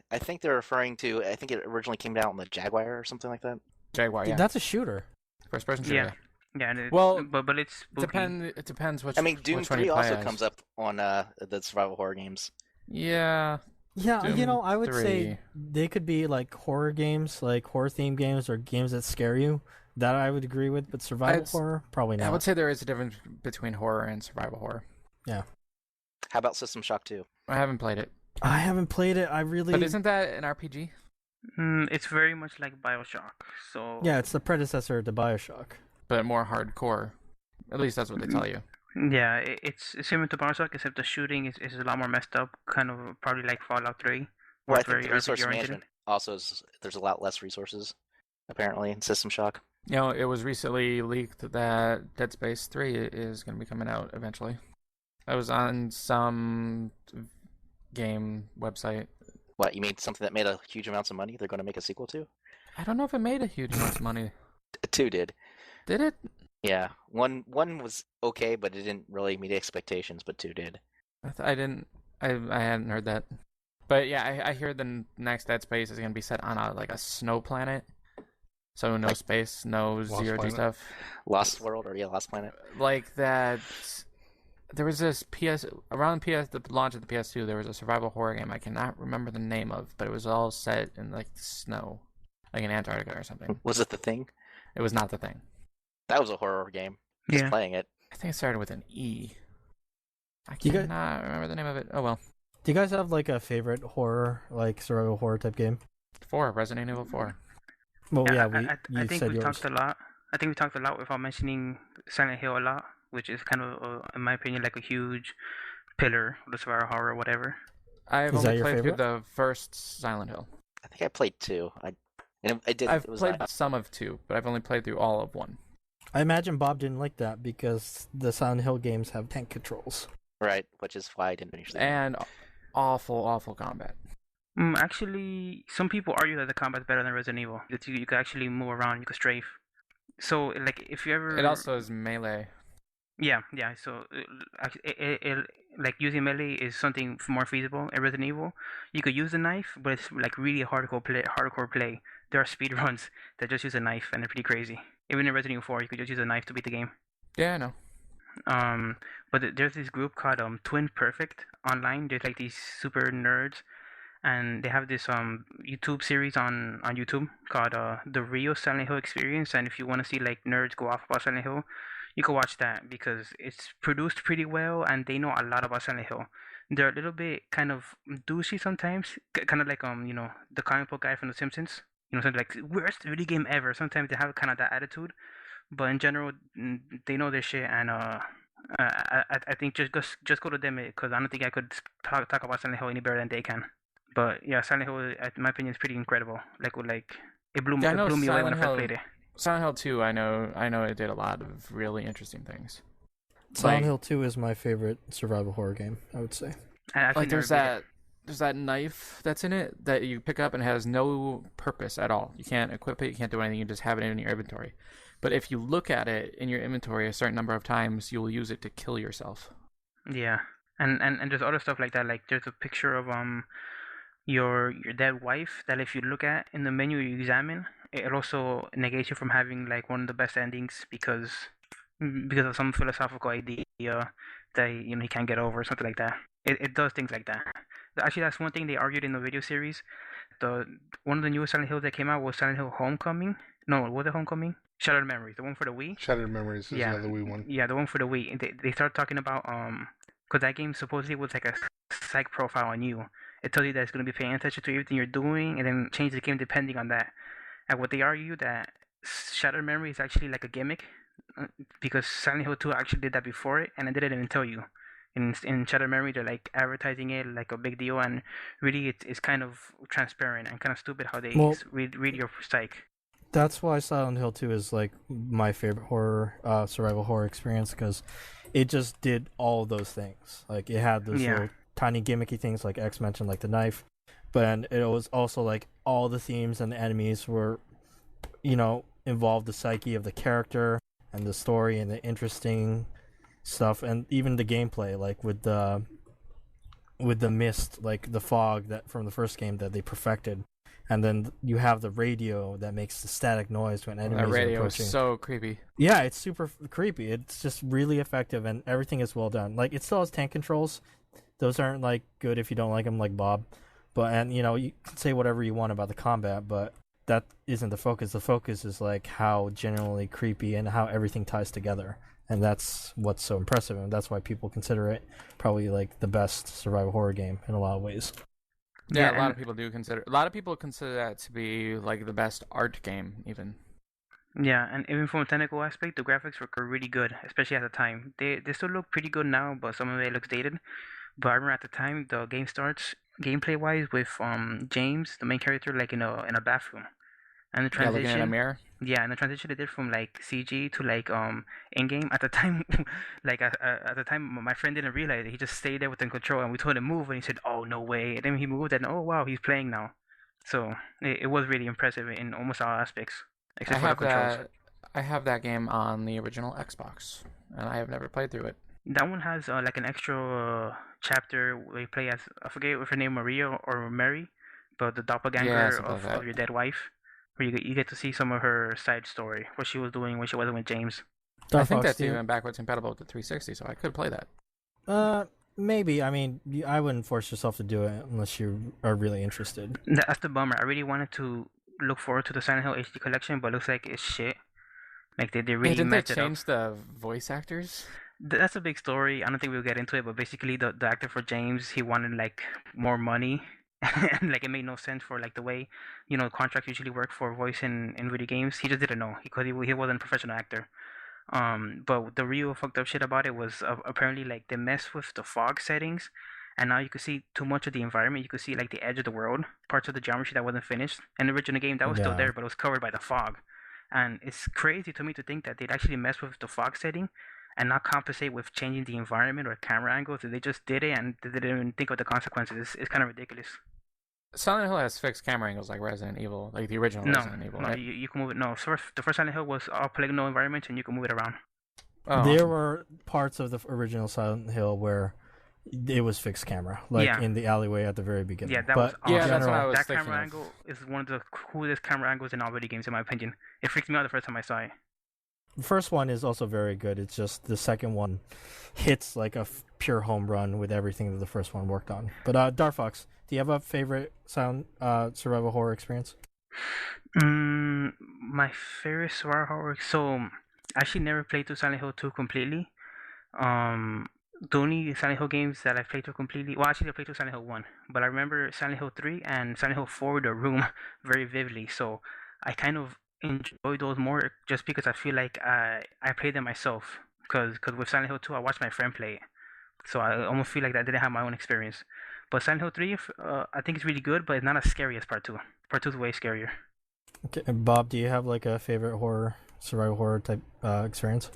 I think they're referring to. I think it originally came out on the Jaguar or something like that. Jaguar, yeah. That's a shooter. First-person shooter. Yeah. But it's spooky. it depends which. I mean, Doom which one 3 you play also as. comes up on the survival horror games. Yeah. Yeah, Doom I would 3. say they could be like horror games, like horror-themed games or games that scare you. That I would agree with, but survival horror, probably not. I would say there is a difference between horror and survival horror. Yeah. How about System Shock 2? I haven't played it. I haven't played it. But isn't that an RPG? It's very much like BioShock. So Yeah, it's the predecessor to BioShock. But more hardcore. At least that's what they tell you. Yeah, it's similar to BioShock, except the shooting is a lot more messed up, kind of probably like Fallout 3. Well, I it's think very the resource RPG oriented. management also there's a lot less resources, apparently, in System Shock. It was recently leaked that Dead Space 3 is going to be coming out eventually. I was on some game website. What, you mean something that made a huge amounts of money they're going to make a sequel to? I don't know if it made a huge amount of money. 2 did. Did it? Yeah. One was okay, but it didn't really meet expectations, but 2 did. I hadn't heard that. But yeah, I hear the next Dead Space is going to be set on a snow planet. So no space, no zero-G stuff. Lost World, or Lost Planet. Like that. There was this around the launch of the PS2. There was a survival horror game I cannot remember the name of, but it was all set in the snow, like in Antarctica or something. Was it The Thing? It was not The Thing. That was a horror game. Just playing it. I think it started with an E. I Do you guys- cannot remember the name of it. Oh well. Do you guys have like a favorite horror, like survival horror type game? 4, Resident Evil 4. Well, yeah, I you think said we yours. talked a lot. I think we talked a lot without mentioning Silent Hill a lot, which is kind of, in my opinion, like a huge pillar of the survival horror or whatever. I've Is that only your played through favorite? the first Silent Hill. I think I played 2. I did. I've It was played nice. some of 2, but I've only played through all of 1. I imagine Bob didn't like that because the Silent Hill games have tank controls. Right, which is why I didn't finish that. And awful combat. Actually, some people argue that the combat's better than Resident Evil. That you could actually move around, you could strafe. So, like, if you ever... It also is melee. Yeah. So, like, using melee is something more feasible in Resident Evil. You could use a knife, but it's, like, really hardcore play. There are speedruns that just use a knife, and they're pretty crazy. Even in Resident Evil 4, you could just use a knife to beat the game. Yeah, I know. But there's this group called Twin Perfect online. There's like these super nerds, and they have this YouTube series on YouTube called the Real Silent Hill Experience. And if you want to see like nerds go off about Silent Hill, you can watch that because it's produced pretty well, and they know a lot about Silent Hill. They're a little bit kind of douchey sometimes, kind of like the comic book guy from The Simpsons. Something like worst video game ever. Sometimes they have kind of that attitude, but in general, they know their shit, and I think just go to them because I don't think I could talk about Silent Hill any better than they can. But yeah, Silent Hill, in my opinion, is pretty incredible. It blew Yeah, I know me away when I Silent first Hill- played it. Silent Hill 2, I know it did a lot of really interesting things. Silent Like- Hill 2 is my favorite survival horror game, I would say. And I've Like never beat it. there's that knife that's in it that you pick up and has no purpose at all. You can't equip it, you can't do anything, you just have it in your inventory. But if you look at it in your inventory a certain number of times, you'll use it to kill yourself. Yeah, and there's other stuff like that. Like there's a picture of your dead wife that if you look at in the menu you examine, it also negates you from having like one of the best endings because of some philosophical idea that he can't get over or something like that. It does things like that. Actually, that's one thing they argued in the video series. One of the newest Silent Hills that came out was Silent Hill Homecoming. No, was it Homecoming? Shattered Memories, the one for the Wii. Shattered Memories is Yeah. another Wii one. Yeah, the one for the Wii. And they start talking about because that game supposedly was like a psych profile on you. It tells you that it's going to be paying attention to everything you're doing, and then change the game depending on that. And what they argue that Shattered Memory is actually like a gimmick, because Silent Hill 2 actually did that before it, and it didn't even tell you. In Shattered Memory, they're like advertising it like a big deal, and really it's kind of transparent and kind of stupid how they read your psych. That's why Silent Hill 2 is like my favorite horror, survival horror experience because it just did all those things. Like it had those little tiny gimmicky things like X mentioned, like the knife, but it was also like all the themes and the enemies were, involved the psyche of the character and the story and the interesting stuff, and even the gameplay, like with the mist, like the fog that from the first game that they perfected. And then you have the radio that makes the static noise when enemies That radio are is approaching. so creepy. Yeah, it's super creepy. It's just really effective, and everything is well done. Like, it still has tank controls. Those aren't, like, good if you don't like them, like Bob. And you can say whatever you want about the combat, but that isn't the focus. The focus is, like, how genuinely creepy and how everything ties together. And that's what's so impressive, and that's why people consider it probably, like, the best survival horror game in a lot of ways. Yeah, a lot of people consider that to be like the best art game, even. Yeah, and even from a technical aspect, the graphics were really good, especially at the time. They still look pretty good now, but some of it looks dated. But I remember at the time the game starts gameplay wise with James, the main character, like in a bathroom, and the transition. Yeah, looking in a mirror. Yeah, and the transition they did from like CG to like in game at the time, like at the time my friend didn't realize it. He just stayed there with the control, and we told him move, and he said, "Oh no way!" And then he moved, and oh wow, he's playing now. So it was really impressive in almost all aspects, except for the controls. I have that game on the original Xbox, and I have never played through it. That one has like an extra chapter where you play as, I forget if her name Maria or Mary, but the doppelganger of your dead wife. Where you get to see some of her side story, what she was doing when she wasn't with James. I think that's even backwards compatible with the 360, so I could play that. Maybe. I mean, I wouldn't force yourself to do it unless you are really interested. That's the bummer. I really wanted to look forward to the Silent Hill HD collection, but it looks like it's shit. Like they really didn't messed they it up. change the voice actors? That's a big story. I don't think we'll get into it, but basically, the actor for James, he wanted like more money, and like it made no sense for like the way, contracts usually work for voice in video games. He just didn't know because he wasn't a professional actor. But the real fucked up shit about it was apparently like they messed with the fog settings, and now you could see too much of the environment. You could see like the edge of the world, parts of the geometry that wasn't finished. In the original game, that was still Yeah. there, but it was covered by the fog. And it's crazy to me to think that they'd actually mess with the fog setting and not compensate with changing the environment or camera angles. They just did it and they didn't even think of the consequences. It's kind of ridiculous. Silent Hill has fixed camera angles like Resident Evil, like the original No, Resident Evil, no, right? you can move it. No, the first Silent Hill was all polygonal environments and you can move it around. Oh, There awesome. were parts of the original Silent Hill where it was fixed camera, like Yeah. in the alleyway at the very beginning. Yeah, that but was in Yeah, awesome. that's what I general, was That thinking camera of. angle is one of the coolest camera angles in all video games, in my opinion. It freaked me out the first time I saw it. the first one is also very good. It's just the second one hits like a pure home run with everything that the first one worked on. But Dark Fox, do you have a favorite survival horror experience? My favorite survival horror. So, I actually never played through Silent Hill 2 completely. Um, the only Silent Hill games that I played through completely, well, actually, I played through Silent Hill 1, but I remember Silent Hill 3 and Silent Hill 4, The Room, very vividly. So, I kind of enjoy those more just because I feel like I played them myself. Because with Silent Hill 2, I watched my friend play it. So, I almost feel like I didn't have my own experience. But Silent Hill 3, I think it's really good, but it's not as scary as Part 2. Part 2 is way scarier. Okay, Bob, do you have like a favorite survival horror type experience?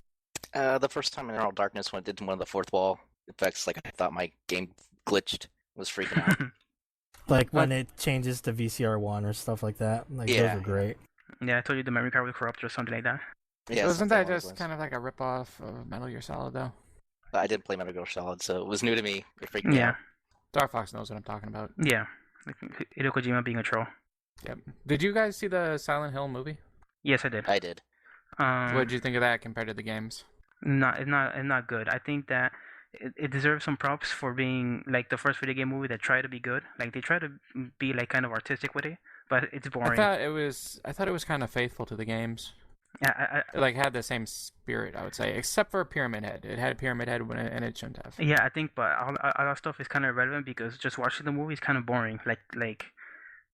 The first time in Eternal Darkness when it did one of the fourth wall effects, like I thought my game glitched, was freaking out. Like What? when it changes to VCR1 or stuff like that. Like Yeah. those are great. Yeah, I told you the memory card was corrupt or something like that. Yeah, Wasn't something that along those just lines. kind of like a ripoff of Metal Gear Solid, though? I didn't play Metal Gear Solid, so it was new to me. It freaked me Yeah, out. Dark Fox knows what I'm talking about. yeah. Like, Hideo Kojima being a troll. Yep. Did you guys see the Silent Hill movie? Yes, I did. I did. What did you think of that compared to the games? Not good. I think that it deserves some props for being like the first video game movie that tried to be good. Like they try to be like kind of artistic with it, but it's boring. I thought it was kind of faithful to the games. Yeah, It like had the same spirit, I would say, except for Pyramid Head. It had Pyramid Head and it shouldn't have. yeah, I think, but all that stuff is kind of irrelevant because just watching the movie is kind of boring. Like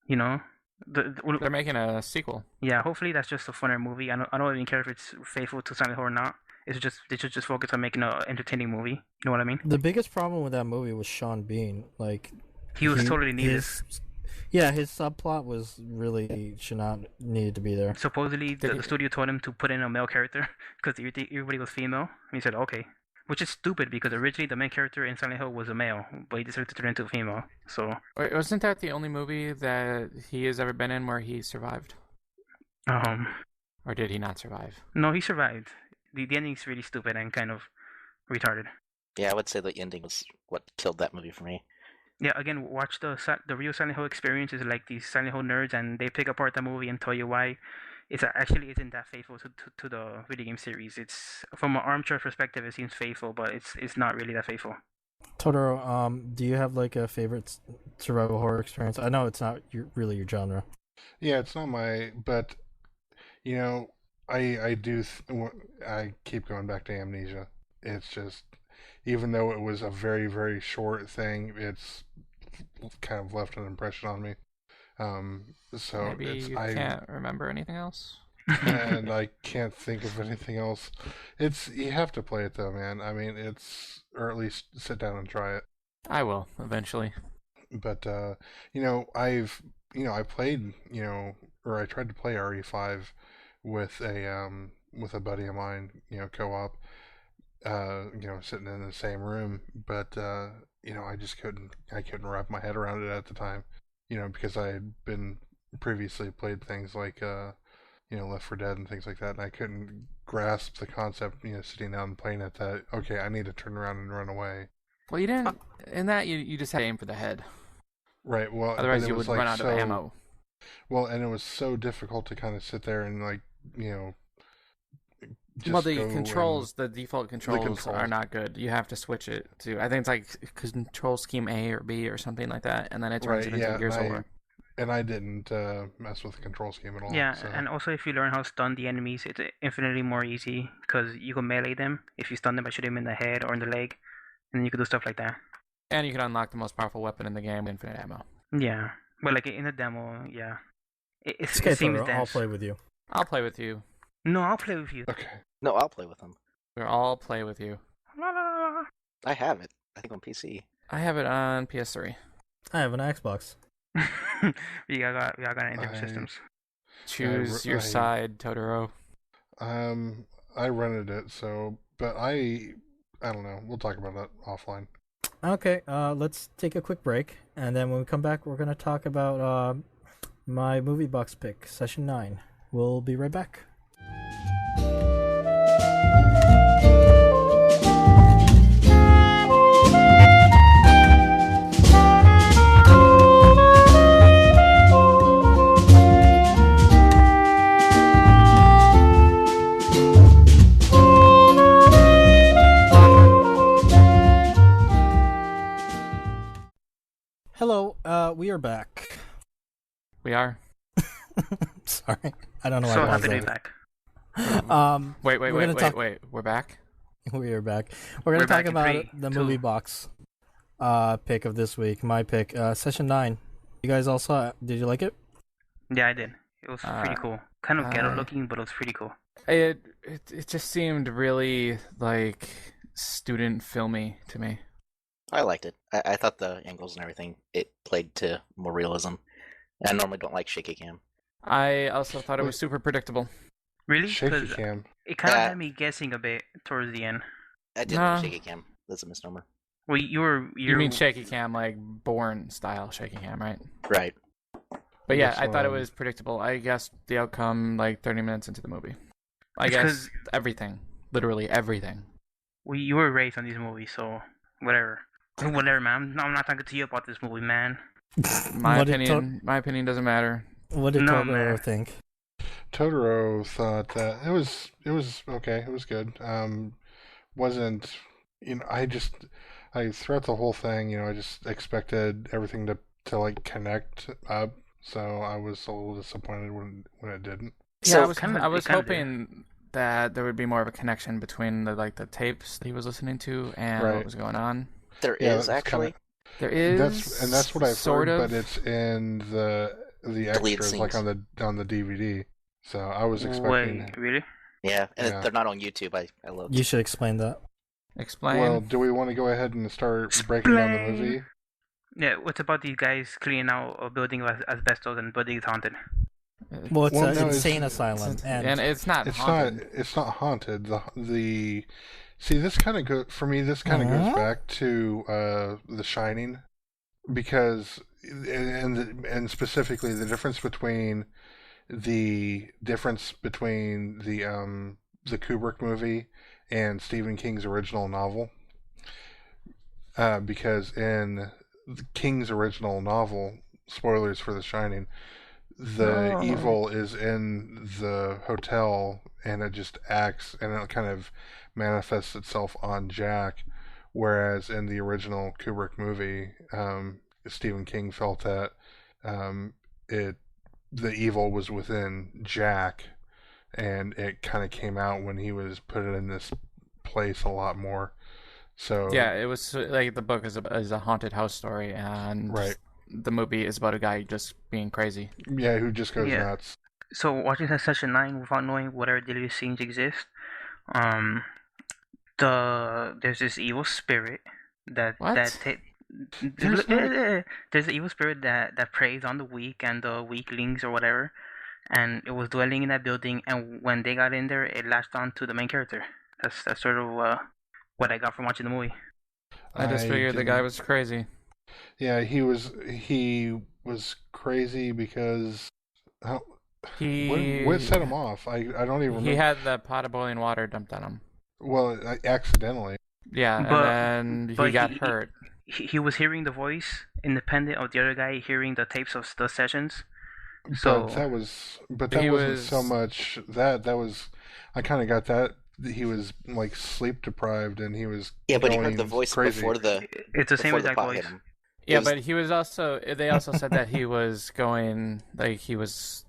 you know, They're making a sequel. yeah. Hopefully that's just a funner movie. I don't even care if it's faithful to Silent Hill or not. They should just focus on making an entertaining movie. You know what I mean? The biggest problem with that movie was Sean Bean. Like He was totally needed. His subplot was really should not needed to be there. Supposedly, the studio told him to put in a male character because everybody was female. And he said, okay. Which is stupid because originally the main character in Silent Hill was a male, but he decided to turn into a female. So, Wait, wasn't that the only movie that he has ever been in where he survived? Or did he not survive? no, he survived. The ending's really stupid and kind of retarded. Yeah, I would say the ending was what killed that movie for me. Yeah, again, watch the real Silent Hill experience is like these Silent Hill nerds, and they pick apart the movie and tell you why it's actually isn't that faithful to the video game series. It's from an armchair perspective, it seems faithful, but it's not really that faithful. Totoro, do you have like a favorite survival horror experience? I know it's not really your genre. Yeah, it's not but you know, I keep going back to Amnesia. It's just, even though it was a very, very short thing, it's kind of left an impression on me. So Maybe you can't remember anything else? and I can't think of anything else. You have to play it though, man. I mean, or at least sit down and try it. I will eventually. But I played, or I tried to play RE5 with a buddy of mine, co-op, sitting in the same room, but I just couldn't wrap my head around it at the time, because I had been previously played things like Left 4 Dead and things like that, and I couldn't grasp the concept, sitting down and playing it, that okay, I need to turn around and run away. Well, you didn't. In that, you just had to aim for the head. Right. Well, otherwise you would run out of ammo. Well, and it was so difficult to kind of sit there and well, the default controls are not good. You have to switch it to, I think it's like control scheme A or B or something like that, and then it turns it into Gears of War. and I didn't mess with the control scheme at all. Yeah, So. and also if you learn how to stun the enemies, it's infinitely more easy because you can melee them if you stun them by shooting them in the head or in the leg, and then you can do stuff like that. And you can unlock the most powerful weapon in the game, infinite ammo. Yeah, but like in the demo, yeah, it Okay, seems Totoro, I'll dense. play with you. I'll play with you. No, I'll play with you. Okay. No, I'll play with them. We'll all play with you. La, la, la, la. I have it. I think on PC. I have it on PS3. I have an Xbox. we all got different systems. Choose your side, Totoro. I rented it, so but I don't know. We'll talk about that offline. Okay, let's take a quick break, and then when we come back, we're gonna talk about my movie box pick, session 9. We'll be right back. Hello, we are back. We are. Sorry, I don't know why. So I happy paused to be there. back. Wait, we're gonna talk- We're back? We are back. We're gonna We're talk back in about 3, the 2. movie box pick of this week. My pick, session 9. You guys all saw it. Did you like it? Yeah, I did. It was pretty cool. Kind of ghetto looking, but it was pretty cool. It just seemed really like student filmy to me. I liked it. I thought the angles and everything, it played to more realism. I normally don't like shaky cam. I also thought it was super predictable. Really? Shaky 'Cause cam. it kind of had me guessing a bit towards the end. I didn't Nah. like shaky cam. That's a misnomer. Well, You mean shaky cam, like Bourne style shaky cam, right? Right. But yeah, That's I thought it what- was predictable. I guessed the outcome like 30 minutes into the movie. I It's guess 'cause- everything. Literally everything. you were raised on these movies, so whatever. Whatever, man. I'm not talking to you about this movie, man. My What did my opinion doesn't matter. What did No, Totoro man. think? Totoro thought that it was okay. It was good. Wasn't I throughout the whole thing, I just expected everything to like connect up. So I was a little disappointed when it didn't. Yeah, So I was kinda hoping that there would be more of a connection between the tapes that he was listening to and Right. what was going on. There Yeah, is that's actually. There is That's what I've sort heard, of. but it's in the Deleted extras, like scenes. on the DVD. So I was expecting. Wait, really? Yeah, and Yeah. they're not on YouTube. I looked. You should explain that. Explain. Well, do we want to go ahead and start breaking down the movie? Yeah, what's about these guys cleaning out a building of asbestos and building is haunted? Well, it's Well, an no, insane it's- asylum, and it's not It's haunted. It's not haunted. The see, this kind of for me. This kind of Uh-huh. goes back to The Shining, because and specifically the difference between the Kubrick movie and Stephen King's original novel. Because in King's original novel, spoilers for The Shining, the evil is in the hotel and it just acts and it kind of manifests itself on Jack, whereas in the original Kubrick movie, Stephen King felt that the evil was within Jack, and it kind of came out when he was put in this place a lot more. So Yeah, it was like the book is a haunted house story, and Right. the movie is about a guy just being crazy. yeah, who just goes Yeah. nuts. So watching session 9 without knowing whatever deleted scenes exist, there's this evil spirit that What? There's there's an evil spirit that preys on the weak and the weaklings or whatever, and it was dwelling in that building. And when they got in there, it latched on to the main character. That's sort of what I got from watching the movie. I just figured the guy was crazy. Yeah, he was crazy because what set him off? I don't even remember. He had the pot of boiling water dumped on him. Well, accidentally. Yeah, But- and then but he got he- hurt. He was hearing the voice independent of the other guy hearing the tapes of the sessions. But So that wasn't he so was- much that was. I kind of got that he was like sleep deprived and he was Yeah, but he heard going the voice crazy. before the it's the same before the exact pot voice. hit him. Yeah, was- but he was also. They also said that he was going like he was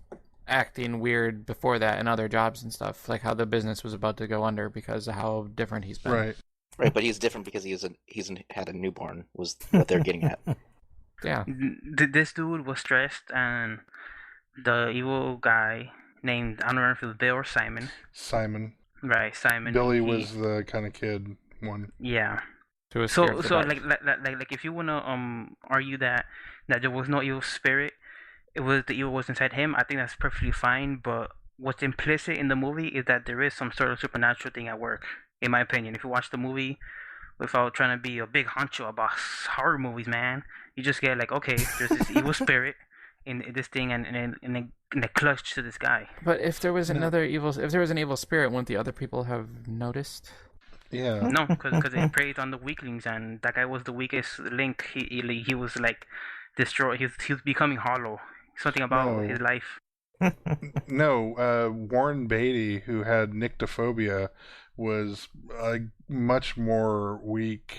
acting weird before that in other jobs and stuff, like how the business was about to go under because of how different he's been. Right. Right, but he's different because had a newborn. Was what they're getting at. Yeah. This dude was stressed, and the evil guy named, I don't know if it was Bill or Simon. Simon. Right, Simon. Billy was the kind of kid one. Yeah. Who was scared So to so death. like if you wanna argue that there was no evil spirit, it was the evil was inside him, I think that's perfectly fine. But what's implicit in the movie is that there is some sort of supernatural thing at work, in my opinion. If you watch the movie without trying to be a big honcho about horror movies, man, you just get like, okay, there's this evil spirit in this thing, and a clutch to this guy. But if there was No. if there was an evil spirit, wouldn't the other people have noticed? Yeah. No, because they preyed on the weaklings, and that guy was the weakest link. He was like destroyed. He was becoming hollow. Something about No. his life. No, Warren Beatty, who had nyctophobia, was a much more weak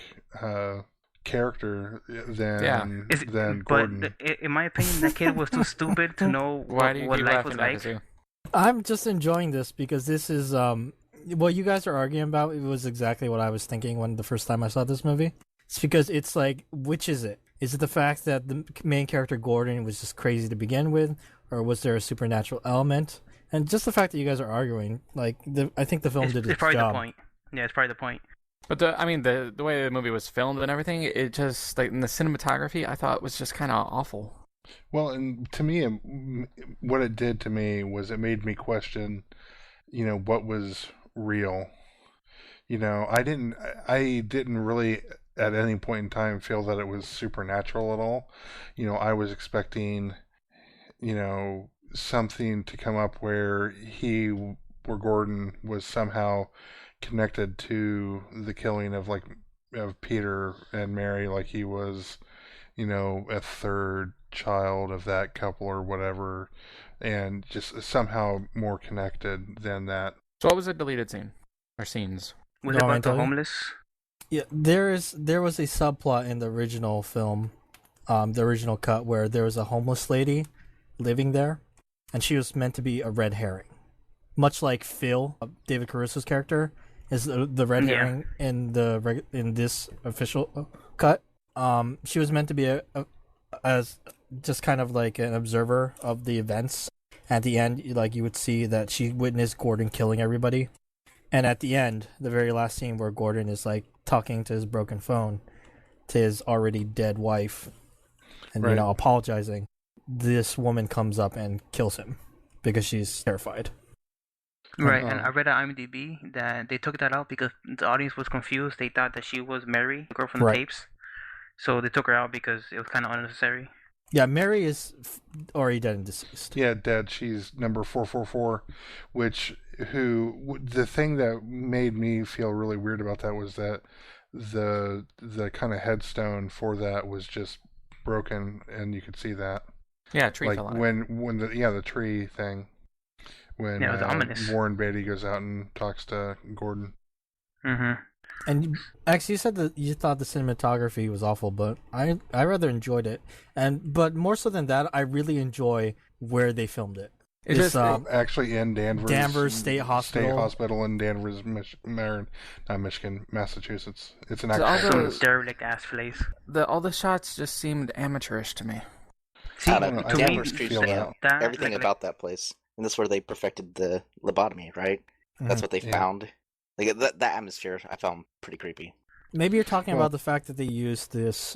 character than But Gordon. in my opinion, that kid was too stupid to know Why do you what keep life laughing, was like. Dakazu? I'm just enjoying this because this is what you guys are arguing about. It was exactly what I was thinking when the first time I saw this movie. It's because it's like, which is it? Is it the fact that the main character Gordon was just crazy to begin with, or was there a supernatural element? And just the fact that you guys are arguing, like, I think the film did It's its probably job. the point. Yeah, it's probably the point. But the way the movie was filmed and everything, it just like in the cinematography, I thought was just kind of awful. Well, and to me, what it did to me was it made me question, what was real. I didn't really at any point in time feel that it was supernatural at all. I was expecting, something to come up where Gordon was somehow connected to the killing of Peter and Mary, like he was, a third child of that couple or whatever, and just somehow more connected than that. So what was a deleted scene or scenes? Was No, it I about the tell you? homeless? Yeah, there was a subplot in the original film, the original cut, where there was a homeless lady living there, and she was meant to be a red herring, much like Phil, David Caruso's character, is the red Yeah. herring in this official cut. She was meant to be as just kind of like an observer of the events. At the end, like, you would see that she witnessed Gordon killing everybody. And at the end, the very last scene where Gordon is like talking to his broken phone to his already dead wife and Right. apologizing, this woman comes up and kills him because she's terrified. Right, and Uh-huh. I read at IMDb that they took that out because the audience was confused. They thought that she was Mary, the girl from the Right. tapes. So they took her out because it was kind of unnecessary. Yeah, Mary is already dead and deceased. Yeah, dead. She's number 444, the thing that made me feel really weird about that was that the kind of headstone for that was just broken, and you could see that. Yeah, a tree Like fell on it. when the tree thing, when Yeah, it was ominous. Warren Beatty goes out and talks to Gordon. Mm-hmm. And actually, you said that you thought the cinematography was awful, but I rather enjoyed it. But more so than that, I really enjoy where they filmed it. It It's, just Actually, in Danvers State Hospital. in Danvers, not Michigan, Massachusetts. It's an So actual all place. Derelict ass place. all the shots just seemed amateurish to me. See, I don't know. to to me, me, Danvers Street, feel that. that, everything like- about that place, and that's where they perfected the lobotomy, right? That's what they Yeah. found. Like that atmosphere, I found pretty creepy. Maybe you're talking Well- about the fact that they used this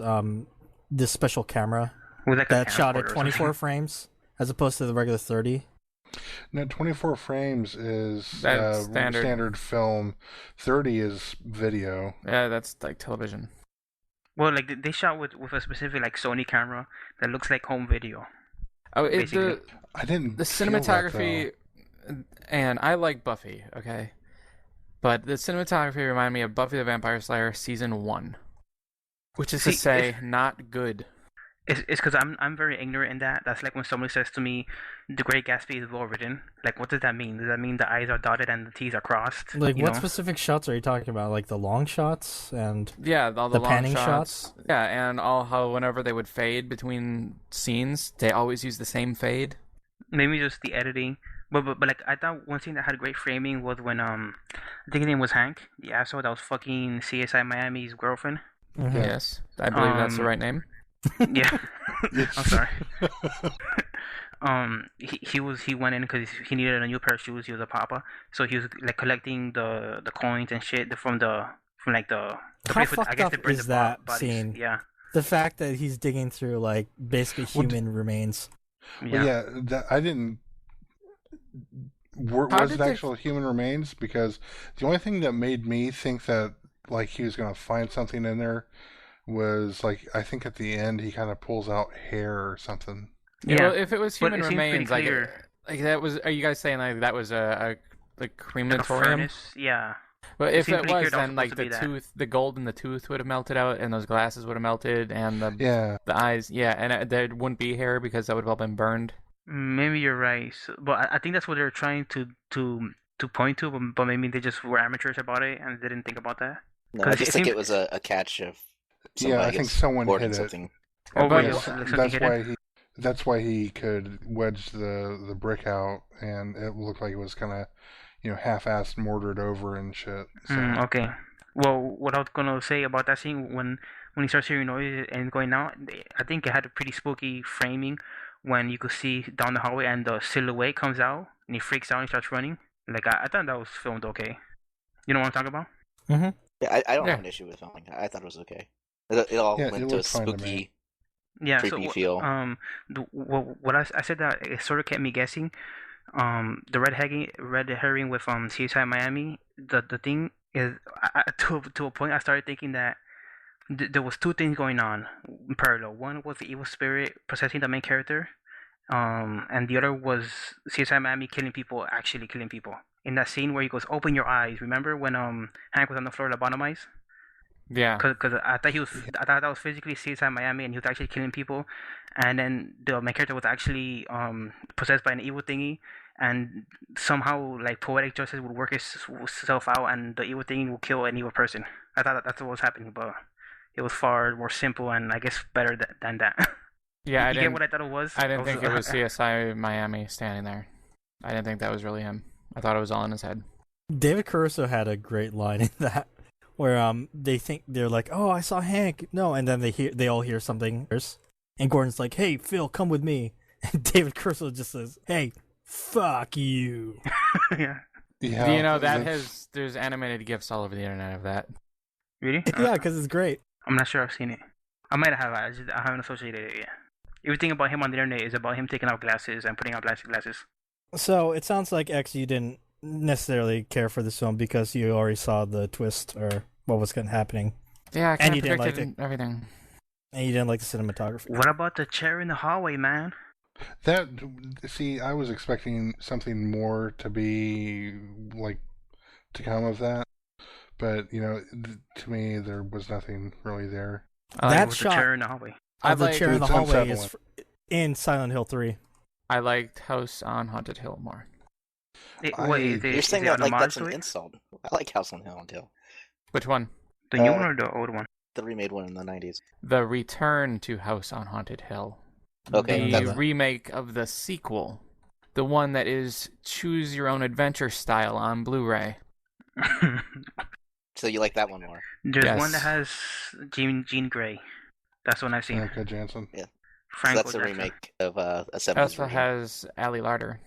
this special camera with like a that shot at camcorder or 24 something. frames as opposed to the regular 30. No, 24 frames is That's standard. film. 30 is video. Yeah, that's like television. Well, like they shot with a specific like Sony camera that looks like home video. Oh, Basically. I didn't. the feel that, cinematography, and I like Buffy, okay, but the cinematography reminded me of Buffy the Vampire Slayer season 1, which is to See, say, not good. It's because I'm very ignorant in that. That's like when somebody says to me, "The Great Gatsby is well written." Like, what does that mean? Does that mean the I's are dotted and the T's are crossed? Like, you what know? specific shots are you talking about? Like the long shots and Yeah, all the the long panning shots. Yeah, and all how whenever they would fade between scenes, they always use the same fade. Maybe just the editing. But like I thought one scene that had great framing was when I think his name was Hank, the asshole that was fucking CSI Miami's girlfriend. Mhm. Yeah. Yes, I believe that's the right name. Yeah. Yes. I'm sorry. He went in because he needed a new pair of shoes. He was a papa, so he was like collecting the coins and shit from like the How place with, I fucked guess up they burn is the that bodies. scene? Yeah. The fact that he's digging through like basically Well, human remains. Well, yeah, I didn't. How Was did it they- actual human remains? Because the only thing that made me think that like he was gonna find something in there was like I think at the end he kind of pulls out hair or something. Yeah, well, if it was But human it seems pretty remains, like clear. that was. Are you guys saying like that was a like Like a crematorium? furnace. Yeah. But It if seems it pretty clear was, that was then like supposed the to be that. tooth, the gold in the tooth would have melted out, and those glasses would have melted, and Yeah, the eyes, yeah, and there wouldn't be hair because that would have all been burned. Maybe you're right. But I think that's what they're trying to point to. But maybe they just were amateurs about it and didn't think about that. No, I 'Cause just it think seems- it was a catch of Yeah, somebody I think gets someone bored hit in it. something. Oh, But- really? Yes, Something that's hidden? why he. That's why he could wedge the brick out, and it looked like it was kind of, half-assed mortared over and shit. So. Okay. Well, what I was gonna say about that scene when he starts hearing noise and going out, I think it had a pretty spooky framing when you could see down the hallway and the silhouette comes out and he freaks out and he starts running. Like I thought that was filmed okay. You know what I'm talking about? Yeah, I don't Yeah. have an issue with filming. I thought it was okay. It all Yeah, went it to a looked fine to me. spooky. Yeah. Creepy so feel. what I said that it sort of kept me guessing. The red herring with CSI Miami. The thing is to a point I started thinking that there was two things going on in parallel. One was the evil spirit possessing the main character, and the other was CSI Miami actually killing people. In that scene where he goes, "Open your eyes." Remember when Hank was on the floor lobotomized? Yeah, Because I thought that was physically CSI Miami, and he was actually killing people, and then the main character was actually possessed by an evil thingy, and somehow like poetic justice would work itself out, and the evil thingy will kill an evil person. I thought that's what was happening, but it was far more simple and I guess better than that. yeah, I You get didn't. what I thought it was? I didn't think it was CSI Miami standing there. I didn't think that was really him. I thought it was all in his head. David Caruso had a great line in that, where they think they're like, "Oh, I saw Hank." No, and then they all hear something, and Gordon's like, "Hey, Phil, come with me." And David Caruso just says, "Hey, fuck you." Yeah. Yeah, Do you know that that's- there's animated gifs all over the internet of that. Really? Yeah, because it's great. I'm not sure I've seen it. I might have. I haven't associated it yet. Everything about him on the internet is about him taking off glasses and putting on plastic glasses. So it sounds like X, you didn't necessarily care for this film because you already saw the twist or what was happening, Yeah, I And kind you of didn't like predicted everything. and you didn't like the cinematography. What about the chair in the hallway, man? I was expecting something more to be like to come of that, but to me there was nothing really there. That Was shot the chair in the hallway. I The liked, chair in the It's hallway unsettling. is in Silent Hill 3. I liked House on Haunted Hill more. You're saying that like that's an insult? insult. I like House on Hill and Hill. Which one? The new Uh, one or the old one? The remade one in the 90s. The return to House on Haunted Hill. Okay, The that's- remake of the sequel. The one that is choose your own adventure style on Blu-ray. So you like that one more? There's Yes. one that has Jean Grey. That's one I've seen. Erica Jansen. So Franco that's a Jackson. remake of a It 70s also version. has Ali Larter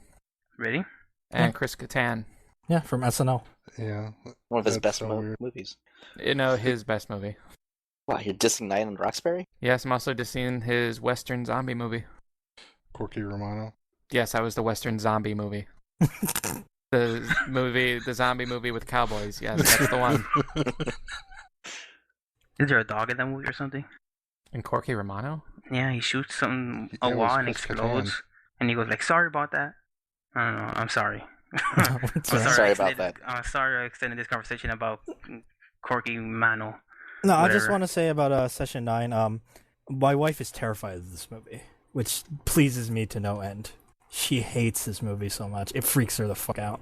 Really? and Chris Kattan. Yeah, from SNL. Yeah, One of his That's best so weird. movies. His best movie. Wow, you're dissing Night on Roxbury? Yes, I'm also just seeing his Western zombie movie. Corky Romano. Yes, that was the Western zombie movie. The zombie movie with cowboys. Yes, that's the one. Is there a dog in that movie or something? And Corky Romano? Yeah, he shoots a It wall was and Chris explodes, and he goes like, "Sorry about that." I don't know. I'm sorry. It's I'm alright. Sorry I about extended- I'm sorry I extended this conversation about Corky Mano. No, I just Whatever. want to say about session 9. My wife is terrified of this movie, which pleases me to no end. She hates this movie so much. It freaks her the fuck out.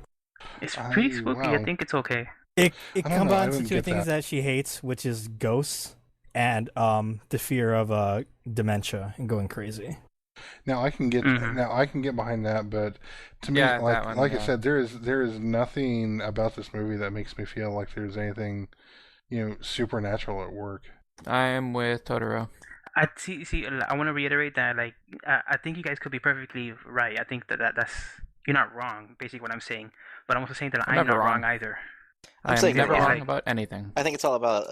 It's pretty spooky. Wow. I think it's okay. It I don't know, I combines the wouldn't two get things that. that she hates, which is ghosts and the fear of dementia and going crazy. Now I can get Mhm. behind that, but to me, Yeah, like that one, I yeah. said, there is nothing about this movie that makes me feel like there's anything, supernatural at work. I am with Totoro. I see. I want to reiterate that, like, I think you guys could be perfectly right. I think that's you're not wrong. Basically, what I'm saying, but I'm also saying that I'm I'm never not wrong wrong. either. I am saying you're never It's wrong like about anything. I think it's all about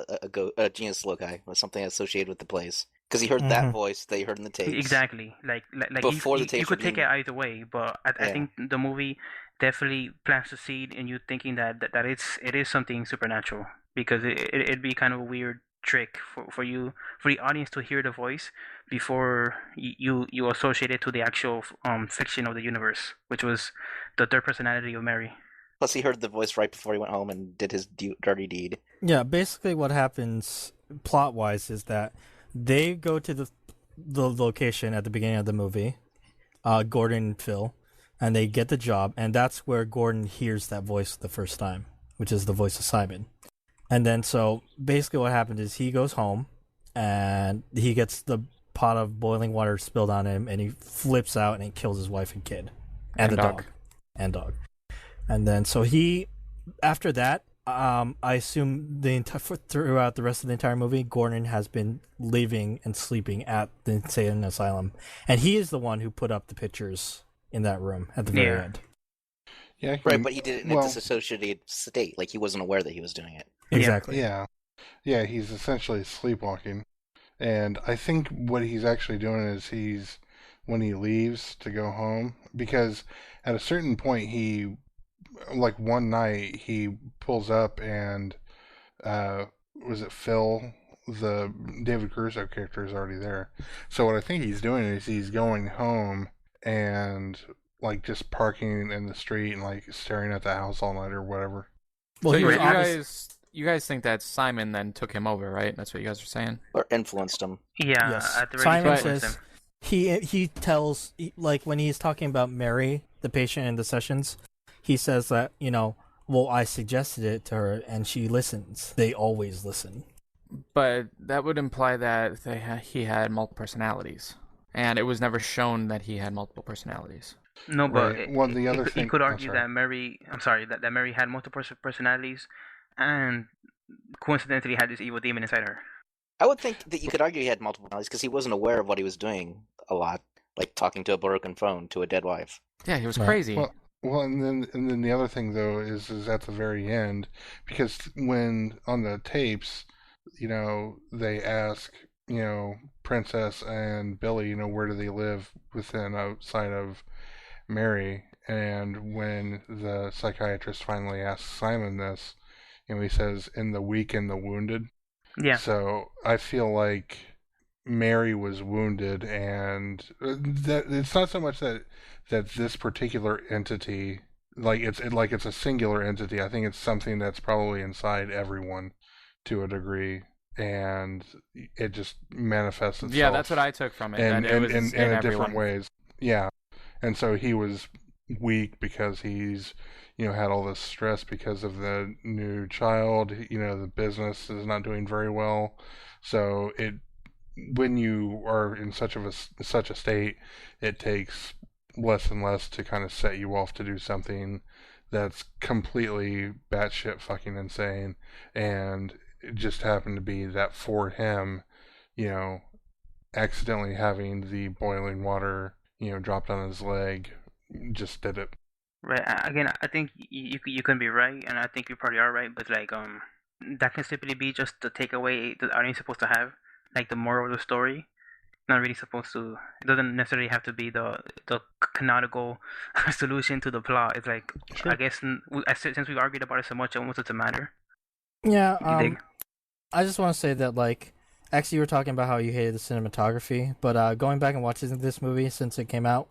a genius loci or something associated with the place. Because he heard Mhm. that voice that he heard in the tapes exactly like before the you tapes were could take it being. either way, but I Yeah. think the movie definitely plants the seed in you thinking that it is something supernatural because it'd be kind of a weird trick for the audience to hear the voice before you associate it to the actual fiction of the universe, which was the third personality of Mary. Plus, he heard the voice right before he went home and did his dirty deed. Yeah, basically what happens plot wise is that they go to the location at the beginning of the movie, Gordon and Phil, and they get the job, and that's where Gordon hears that voice the first time, which is the voice of Simon. And then so basically what happened is he goes home and he gets the pot of boiling water spilled on him and he flips out and he kills his wife and kid and And the dog. dog. And then so he after that I assume throughout the rest of the entire movie, Gordon has been living and sleeping at the insane asylum, and he is the one who put up the pictures in that room at the very Yeah. end. Yeah, Right, but he did it in a well, disassociated state. Like, he wasn't aware that he was doing it. Exactly. yeah, he's essentially sleepwalking, and I think what he's actually doing is when he leaves to go home, because at a certain point like one night he pulls up and uh was it Phil, the David Caruso character, is already there. So what I think he's doing is he's going home and like just parking in the street and like staring at the house all night or whatever. Well, So he you, was you obviously guys, you guys think that Simon then took him over, right? That's what you guys are saying. Or influenced him. Yeah, yes. at the very Simon least, But- says he tells like when he's talking about Mary, the patient in the sessions, he says that well, I suggested it to her and she listens. They always listen. But that would imply that he had multiple personalities, and it was never shown that he had multiple personalities. No, but Right. Well, the other you thing. could I'm argue sorry. that Mary. I'm sorry that Mary had multiple personalities, and coincidentally had this evil demon inside her. I would think that you could argue he had multiple personalities because he wasn't aware of what he was doing a lot, like talking to a broken phone to a dead wife. Yeah, he was Right. crazy. Well, and then the other thing though is at the very end, because when on the tapes, they ask, Princess and Billy, where do they live within outside of Mary, and when the psychiatrist finally asks Simon this, he says in the weak and the wounded. Yeah, So I feel like Mary was wounded, and that it's not so much that this particular entity, like it's a singular entity. I think it's something that's probably inside everyone to a degree, and it just manifests itself. Yeah, that's what I took from it. and that it was in in different everyone. ways. Yeah, and so he was weak because he's had all this stress because of the new child. The business is not doing very well, so when you are in such a state, it takes less and less to kind of set you off to do something that's completely batshit fucking insane, and it just happened to be that for him, you know, accidentally having the boiling water, dropped on his leg, just did it. right. Again, I think you can be right, and I think you probably are right. But like that can simply be just the takeaway the audience is supposed to have, like the moral of the story. Not really supposed to. It doesn't necessarily have to be the canonical solution to the plot. It's like Sure. I guess since we've argued about it so much, it almost doesn't matter. Yeah, You dig? I just want to say that, like, actually, you were talking about how you hated the cinematography, but going back and watching this movie since it came out,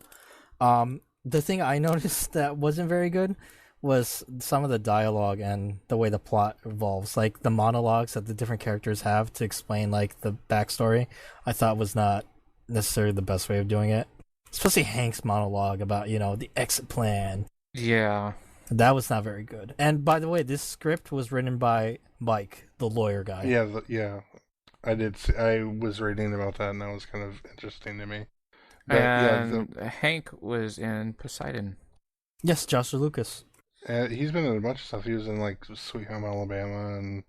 the thing I noticed that wasn't very good was some of the dialogue and the way the plot evolves, like the monologues that the different characters have to explain like the backstory. I thought was not necessarily the best way of doing it, especially Hank's monologue about the exit plan. Yeah. That was not very good. And by the way, this script was written by Mike, the lawyer guy. Yeah. I was reading about that, and that was kind of interesting to me. But, and Hank was in Poseidon. Yes, Joshua Lucas. He's been in a bunch of stuff. He was in like Sweet Home Alabama, and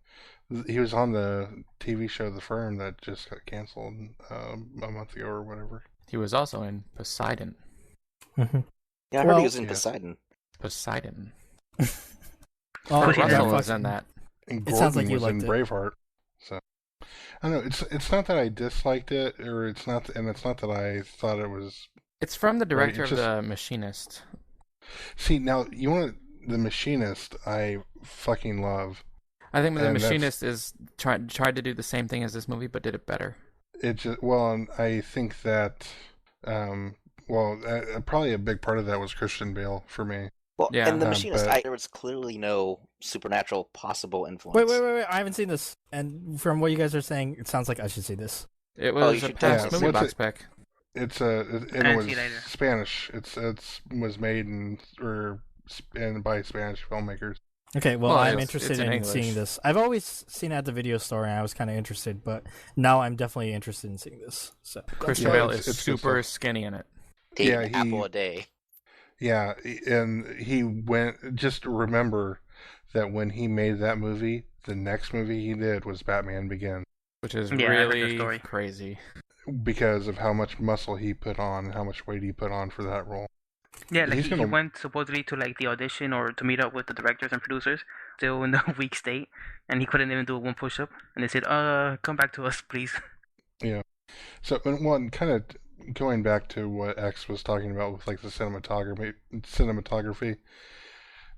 he was on the TV show The Firm that just got canceled a month ago or whatever. He was also in Poseidon. Mm-hmm. Yeah, I heard he was in Poseidon. Poseidon. Russell was in that. And It sounds like you was liked in it. Braveheart. So I don't know. It's not that I disliked it, or it's not that I thought it was. It's from the director Right, of The Machinist. See, now you want The Machinist. I fucking love. I think The And Machinist is tried to do the same thing as this movie, but did it better. It just and I think that probably a big part of that was Christian Bale for me. Well, Yeah. in The Machinist, but- there was clearly no supernatural possible influence. Wait! I haven't seen this, and from what you guys are saying, it sounds like I should see this. It you was a should past definitely movie see it. box pick. It's I it was see it either. Spanish. It's was made by Spanish filmmakers. Okay, well, Well, I'm it's interested in in English. seeing this. I've always seen it at the video store, and I was kind of interested, but now I'm definitely interested in seeing this. So Christian Yeah, Bale it's is good super stuff. skinny in it. Yeah, An apple a day. Yeah, and he went. Just remember that when he made that movie, the next movie he did was Batman Begins, Which is Yeah, I heard the really story. crazy. because of how much muscle he put on and how much weight he put on for that role. Yeah, like He's he gonna- went supposedly to like the audition or to meet up with the directors and producers, still in the weak state, and he couldn't even do one push-up. And they said, "Come back to us, please." So, and one kind of going back to what X was talking about with like the cinematography.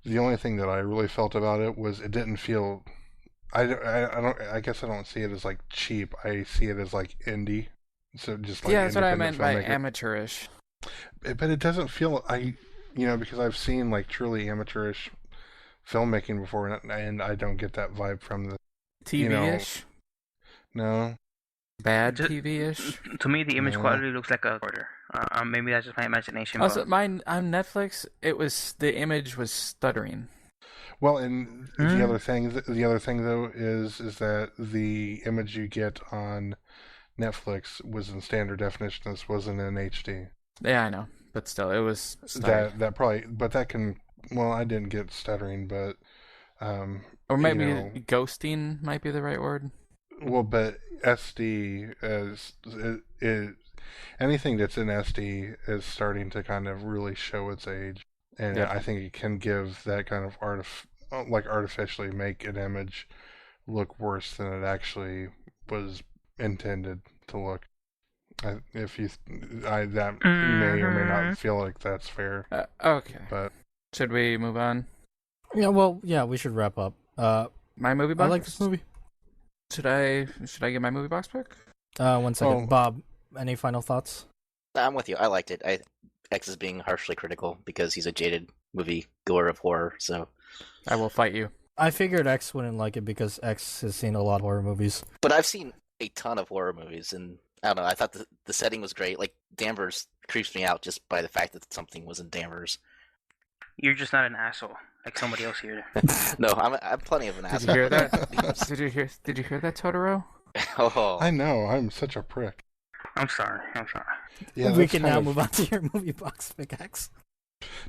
The only thing that I really felt about it was it didn't feel. I guess I don't see it as like cheap. I see it as like indie. So just like Yeah, that's what I independent meant by filmmaker. amateurish. But it doesn't feel because I've seen like truly amateurish filmmaking before, and I don't get that vibe from the TV-ish? no. Bad Ju- TV-ish? To me, the image No. quality looks like a quarter. Maybe that's just my imagination. Also, but mine on Netflix, the image was stuttering. Well, and Hmm. the other thing though is that the image you get on Netflix was in standard definition. This wasn't in HD. Yeah, I know, but still, it was stuttering. That probably, but that can. Well, I didn't get stuttering, but Or maybe you know, ghosting might be the right word. well, but SD anything that's in SD is starting to kind of really show its age, and Yeah. I think it can give that kind of artificially make an image look worse than it actually was intended to look. That may or may not feel like that's fair, Okay. but Should we move on? Yeah, we should wrap up. My movie I box? like this movie. Should I get my movie box pick? 1 second, Oh. Bob. Any final thoughts? I'm with you. I liked it. X is being harshly critical because he's a jaded movie goer of horror. So, I will fight you. I figured X wouldn't like it because X has seen a lot of horror movies. but I've seen a ton of horror movies, and I don't know. I thought the setting was great. Like Danvers creeps me out just by the fact that something was in Danvers. you're just not an asshole like somebody else here. No, I'm plenty of an Did asshole. you hear that? Did you hear that, Totoro? Oh, I know I'm such a prick. I'm sorry. Yeah, we that's can kind now of- move on to your movie box pick, X.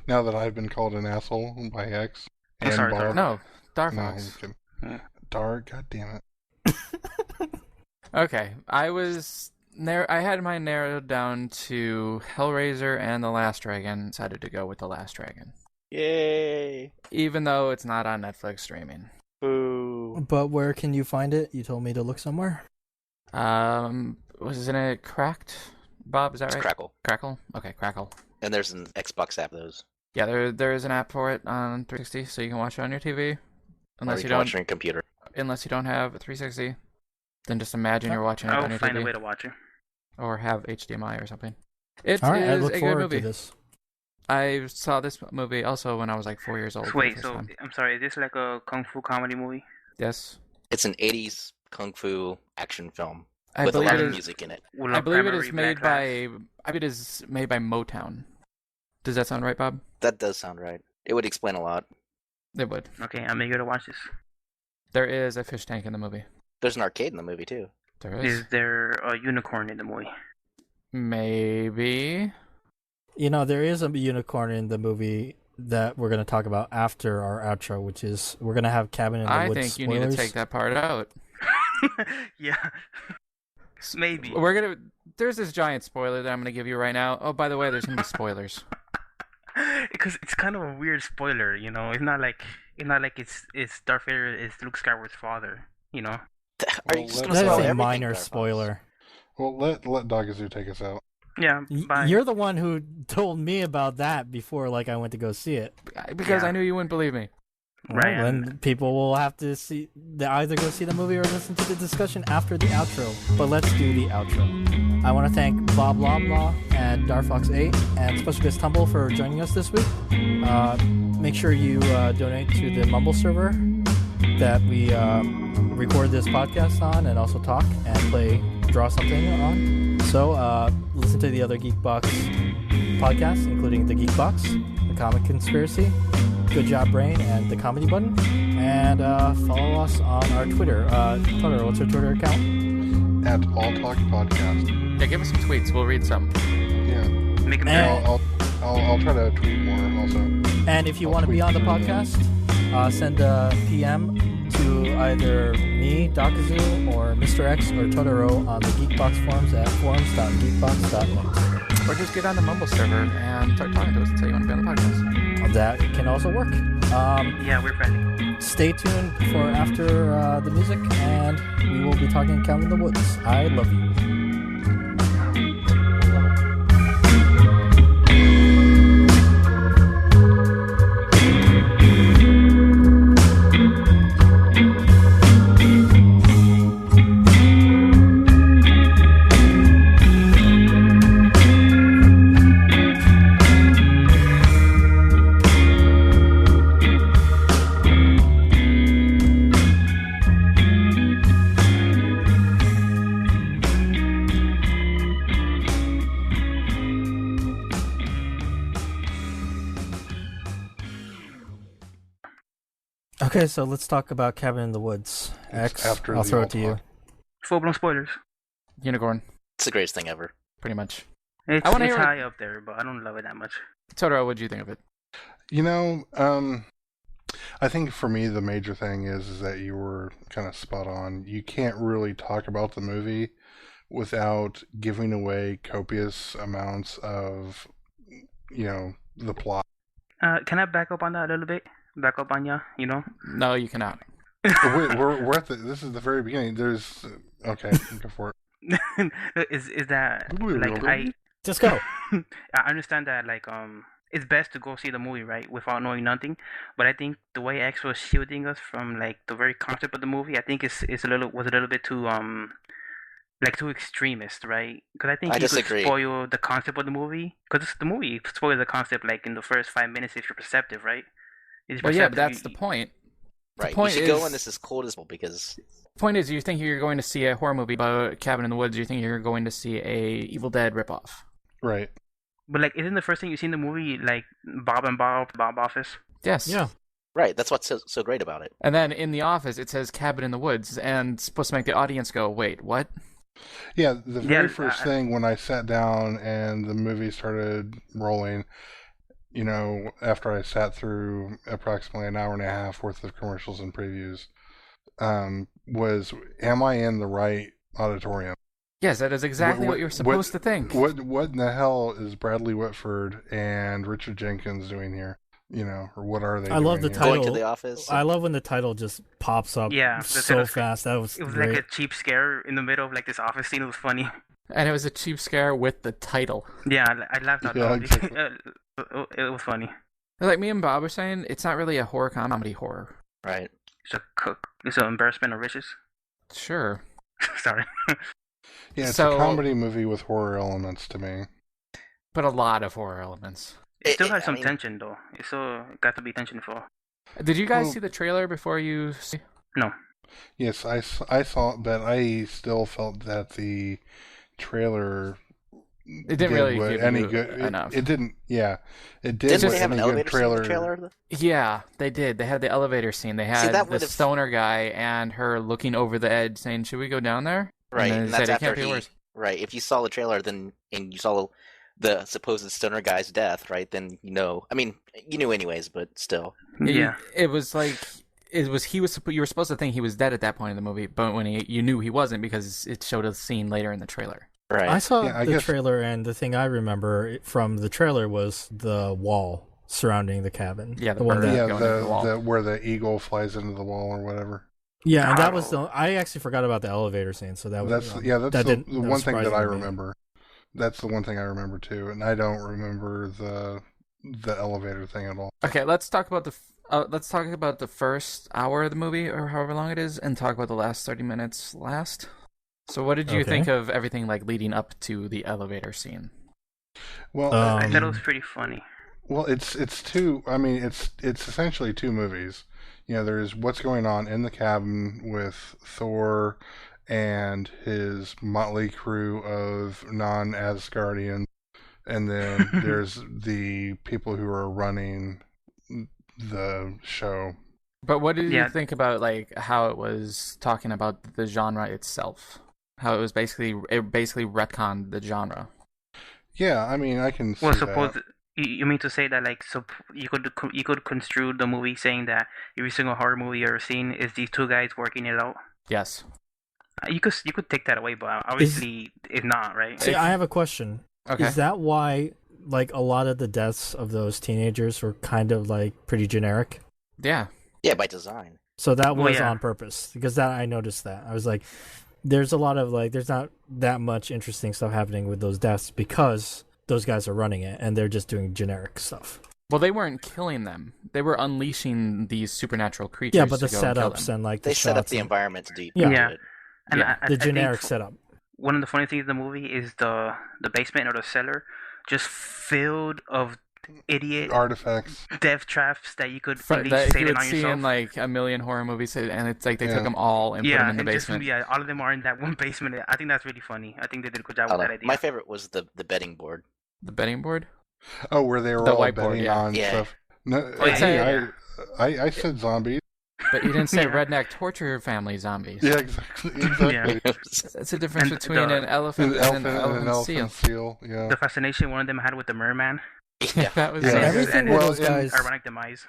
Now that I've been called an asshole by X I'm and sorry, Bob. No, Dark No, Fox. I'm kidding. Yeah. Dark, god damn it. Okay, I had mine narrowed down to Hellraiser and The Last Dragon. Decided to go with The Last Dragon, yay! even though it's not on Netflix streaming. Boo! But where can you find it? You told me to look somewhere. Wasn't it Cracked? Bob, is that It's right? Crackle, Crackle? Okay, Crackle. and there's an Xbox app of those. Yeah, there is an app for it on 360, so you can watch it on your TV. Or Unless you you can watch don't, it on your computer. unless you don't have a 360, then just imagine you're watching it on I'll your find a TV, way to watch it. or have HDMI or something. It All right, I is look a good forward movie. to this. I saw this movie also when I was like 4 years old. So for the wait, first so time. I'm sorry, is this like a kung fu comedy movie? Yes. It's an 80s kung fu action film I with a believe lot it of is. music in it. Will I a believe it primary is black made class? by. I believe it is made by Motown. Does that sound right, Bob? That does sound right. It would explain a lot. It would. Okay, I'm eager to watch this. There is a fish tank in the movie. There's an arcade in the movie too. There is. Is there a unicorn in the movie? Maybe. You know, there is a unicorn in the movie that we're going to talk about after our outro, which is we're going to have Cabin in the I Woods think you spoilers. need to take that part out. Yeah. Maybe. There's this giant spoiler that I'm gonna give you right now. Oh, by the way, there's gonna be spoilers. Because it's kind of a weird spoiler, you know. It's not like it's Darth Vader is Luke Skywalker's father, you know. Are you just Well, gonna That spoil is a everything, minor Darth Vader? spoiler. Well, let Dakazu take us out. Yeah. Bye. You're the one who told me about that before, like I went to go see it. Because Yeah. I knew you wouldn't believe me. Right, Well, and- then people will have to see. They either go see the movie or listen to the discussion after the outro. But let's do the outro. I want to thank BobLoblaw and Darfox8 and Special Guest Tumble for joining us this week. Make sure you donate to the Mumble server that we record this podcast on and also talk and draw something on. So listen to the other Geekbox podcasts, including the Geekbox, the Comic Conspiracy, Good Job Brain, and the Comedy Button. And follow us on our Twitter. Totoro, what's our Twitter account? At alltalk podcast. Yeah, give us some tweets. We'll read some. Yeah. Make him And- I'll try to tweet more also. And if you I'll want to be tweet on the through podcast, send a PM to either me, Dakazu, or Mr. X or Totoro on the Geekbox forums at forums.geekbox.net. Or just get on the Mumble server and start talking to us and say you want to be on the podcast. That can also work. Yeah, we're friendly. Stay tuned for after the music, and we will be talking Cabin in the Woods. I love you. Okay, so let's talk about Cabin in the Woods. It's X, after I'll the throw it to you. All-Talk. Full-blown spoilers. Unicorn, It's the greatest thing ever. pretty much. It's, I wanna it's hear high up there, but I don't love it that much. Totoro, what do you think of it? You know, I think for me the major thing is that you were kind of spot on. You can't really talk about the movie without giving away copious amounts of, the plot. Can I back up on that a little bit? Back up on ya, you know? No, you cannot. We're at this is the very beginning. There's okay, go for it. is that like I Just go. I understand that like it's best to go see the movie right without knowing nothing, but I think the way X was shielding us from like the very concept of the movie, I think was a little bit too like too extremist, right? Because I think I you could disagree. spoil the concept of the movie. Because the movie spoils the concept like in the first 5 minutes if you're perceptive, right? If you're Well, yeah, but perceptive, that's the point. The Right. point You should go is- when this is cold as well because Point is, you think you're going to see a horror movie about Cabin in the Woods. You think you're going to see a Evil Dead ripoff. Right. But like, isn't the first thing you see in the movie like Bob and Bob Office? Yes. Yeah. right. That's what's so great about it. And then in the office, it says Cabin in the Woods, and it's supposed to make the audience go, "Wait, what?" Yeah, the very Yeah, first thing when I sat down and the movie started rolling, after I sat through approximately an hour and a half worth of commercials and previews, was, am I in the right auditorium? Yes, that is exactly what you're supposed to think. What in the hell is Bradley Whitford and Richard Jenkins doing here? Or what are they I doing love the here? title. Going to the office. I love when the title just pops up Yeah, the so title- fast. That was It was great. like a cheap scare in the middle of like this office scene. It was funny. And it was a cheap scare with the title. Yeah, I laughed out Yeah, loud. exactly. It was funny. Like me and Bob were saying, it's not really a horror comedy horror. Right. It's an embarrassment of riches. Sure. Sorry. Yeah, it's So- a comedy movie with horror elements to me. But a lot of horror elements. It still had I some mean, tension though. It still got to be tensionful. Did you guys Well- see the trailer before you? No. Yes, I saw it, but I still felt that the trailer It didn't really give any you good. enough. It didn't. Yeah, it did. didn't what they have an any good elevator scene in the trailer? Yeah, they did. They had the elevator scene. They had that the would've- stoner guy and her looking over the edge, saying, "Should we go down there?" Right, And then and they that's said, "It after can't be he. worse." Right, if you saw the trailer, and you saw the supposed stoner guy's death, right? Then you know. I mean, you knew anyways, but still. Yeah. It was like you were supposed to think he was dead at that point in the movie, but when you knew he wasn't because it showed a scene later in the trailer. Right. I saw Yeah, I the guess- trailer, and the thing I remember from the trailer was the wall surrounding the cabin. Yeah, the one bird. that. Yeah, going into the wall. where the eagle flies into the wall or whatever. Yeah, and that was the. I actually forgot about the elevator scene, so that was. That's that the didn't- one was thing that surprising I to me. remember. That's the one thing I remember too, and I don't remember the elevator thing at all. Okay, let's talk about the first hour of the movie, or however long it is, and talk about the last 30 minutes last. So, what did you Okay. think of everything like leading up to the elevator scene? Well, I thought it was pretty funny. well, it's two. I mean, it's essentially two movies. You know, there's what's going on in the cabin with Thor and his motley crew of non-Asgardians, and then there's the people who are running the show. But what did you Yeah. think about like how it was talking about the genre itself? How it basically retconned the genre. Yeah, I mean, I can see Well, that. suppose you mean to say that like so you could construe the movie saying that every single horror movie you ever seen is these two guys working it out. Yes. You could take that away, but obviously it's not, right? See, I have a question. Okay. Is that why, like, a lot of the deaths of those teenagers were kind of like pretty generic? Yeah. Yeah, by design. So that Well, was yeah. on purpose, because that I noticed that. I was like, there's a lot of like, there's not that much interesting stuff happening with those deaths because those guys are running it and they're just doing generic stuff. Well, they weren't killing them. They were unleashing these supernatural creatures. Yeah, but the to go and kill setups them. and like They the set up shots the and environment to do Yeah. it. And Yeah. I the think generic setup. one of the funny things in the movie is the basement or the cellar just filled of idiot Artifacts. death traps that you could That really you say it would on see yourself. in like a million horror movies, and it's like they Yeah. took them all and put them in the and just, basement. all of them are in that one basement. I think that's really funny. I think they did a good job I with don't that know. idea. My favorite was the betting board. The betting board. Oh, where they were The all whiteboard, betting yeah. on Yeah. stuff. No, Oh, yeah, hey, yeah. I said zombies. But you didn't say Yeah. redneck torture family zombies. Yeah, exactly. Exactly. That's the difference And between the- an elephant and an elephant seal. seal. Yeah. The fascination one of them had with the merman. Yeah, that was Yeah. so good. Everything and with Well, those and- guys. ironic demise.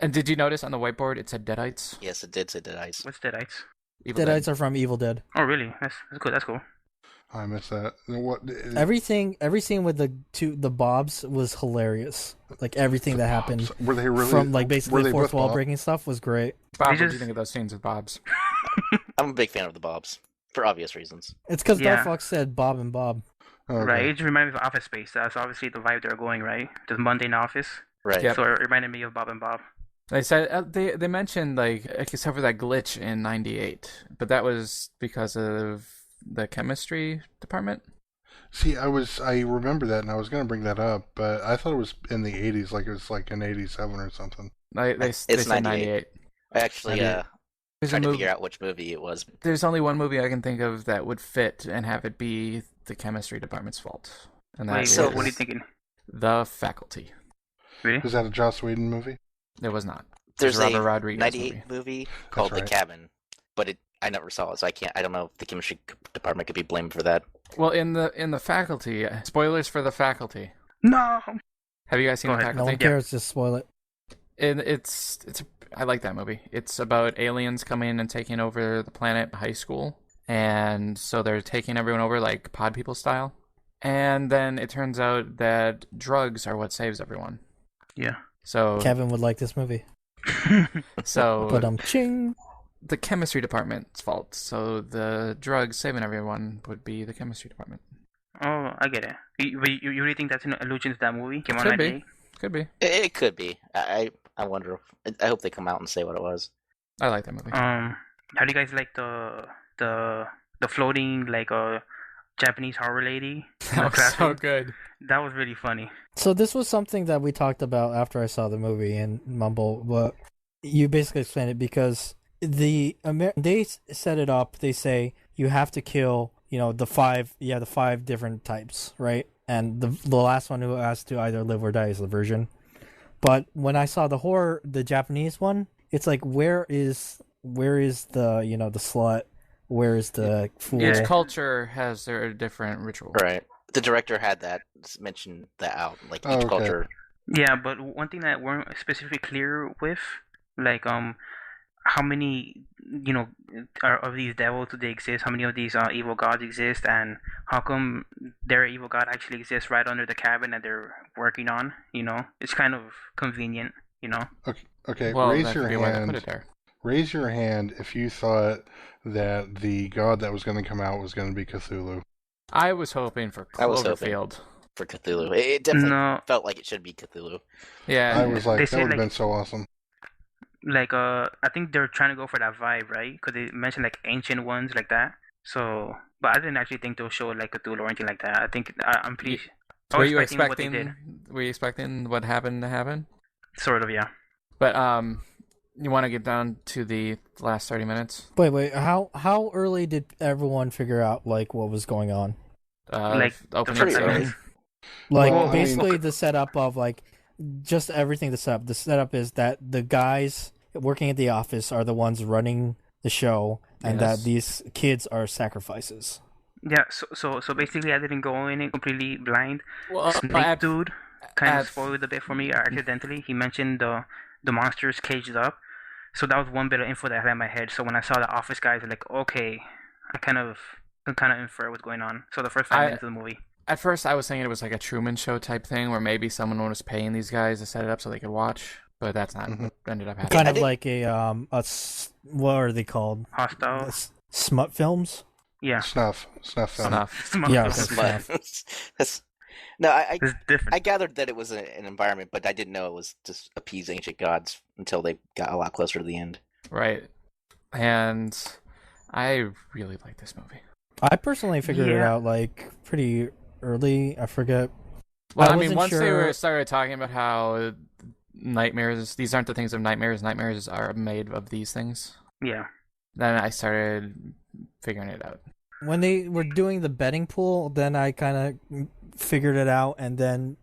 And did you notice on the whiteboard it said Deadites? Yes, it did say dead ice. What's Deadites? Evil Deadites are from Evil Dead. Oh, really? That's good. That's cool. I missed that. What? Every scene with the Bobs was hilarious. Like everything that happened Were they really from like were basically they the fourth with wall Bob? breaking stuff was great. Bob, They what do you just- think of those scenes with Bob's? I'm a big fan of the Bobs for obvious reasons. It's because Yeah. Dark Fox said Bob and Bob. Okay. Right? It just reminded me of Office Space. That's obviously the vibe they're going, right? The mundane office. Right. Yep. So it reminded me of Bob and Bob. They said they mentioned like except for that glitch in '98, but that was because of the chemistry department. See, I remember that, and I was going to bring that up, but I thought it was in the 80s, like it was like in 87 or something. They It's said 98. '98. I actually There's a trying to movie. figure out which movie it was. There's only one movie I can think of that would fit and have it be the chemistry department's fault, and that Wait, is so what are you thinking? The Faculty. Really? Was that a Joss Whedon movie? It was not. There's Robert a Rodriguez 98 movie called right. The Cabin, but I never saw it, so I don't know if the chemistry department could be blamed for that. Well, in the Faculty, spoilers for the Faculty. No. Have you guys seen Go the ahead. No Faculty? one cares. Just spoil it. I like that movie. It's about aliens coming and taking over the planet high school, and so they're taking everyone over like pod people style. And then it turns out that drugs are what saves everyone. Yeah. So Kevin would like this movie, so but ching. the chemistry department's fault. So the drugs saving everyone would be the chemistry department. Oh, I get it. You really think that's an allusion to that movie? Came out Could be. 98? Could be. It could be. I wonder. I hope they come out and say what it was. I like that movie. How do you guys like the floating like Japanese horror lady. That was classroom. so good. That was really funny. So this was something that we talked about after I saw the movie in Mumble, but you basically explained it because they set it up. They say you have to kill, the five different types, right? And the last one who has to either live or die is the virgin. But when I saw the Japanese one, it's like where is the the slut? Where is the fool? Each culture has their different ritual. Right. The director had mentioned that out, like each Okay. culture. Yeah, but one thing that weren't specifically clear with, like how many of these devils do they exist? How many of these evil gods exist? And how come their evil god actually exists right under the cabin that they're working on? It's kind of convenient. Okay. Well, Raise that your could be why they put hand. it there. Raise your hand if you thought that the god that was going to come out was going to be Cthulhu. I was hoping for I was hoping. Cloverfield. For Cthulhu. It definitely No, felt like it should be Cthulhu. Yeah, I was like, they that say, would have like- been so awesome. like I think they're trying to go for that vibe, right? Because they mentioned like ancient ones like that. So, but I didn't actually think they'll show like Cthulhu or anything like that. I think I'm pretty. I were was you what they did. expecting what happened to happen? Sort of, yeah. But you want to get down to the last 30 minutes? Wait. How early did everyone figure out like what was going on? Like, opening pretty scene. early. Like Well, I mean- basically the setup of like just everything. The setup is that the guys working at the office are the ones running the show, and Yes. that these kids are sacrifices. Yeah. So basically, I didn't go in it completely blind. Well, Snake dude kind at- of spoiled a bit for me accidentally. He mentioned the monsters caged up, so that was one bit of info that I had in my head. So when I saw the office guys, I'm like, okay, I can kind of infer what's going on. So the first 5 minutes of the movie. At first, I was thinking it was like a Truman Show type thing, where maybe someone was paying these guys to set it up so they could watch. But that's not what ended up happening. Kind I of did- like what are they called? Hostile. Smut films. Yeah. Snuff film. Snuff. Yeah, It's okay. That's- no, I different. I gathered that it was an environment, but I didn't know it was just appease ancient gods until they got a lot closer to the end. Right. And I really like this movie. I personally figured it Yeah. out like pretty early. I forget. Well, I I mean, wasn't once they sure- started talking about how nightmares, these aren't the things of nightmares, nightmares are made of these things, Yeah. then I started figuring it out. When they were doing the betting pool, then I kind of figured it out, and then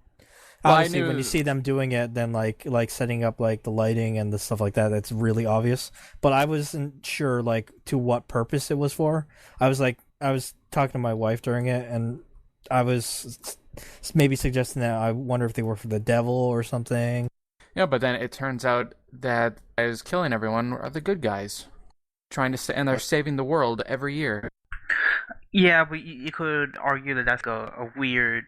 Well, I obviously when knew- you see them doing it, then like setting up like the lighting and the stuff like that, that's really obvious. But I wasn't sure like to what purpose it was for. I was talking to my wife during it, and I was maybe suggesting that I wonder if they were for the devil or something. Yeah, but then it turns out that guys killing everyone are the good guys, and they're saving the world every year. Yeah, but you could argue that that's a weird,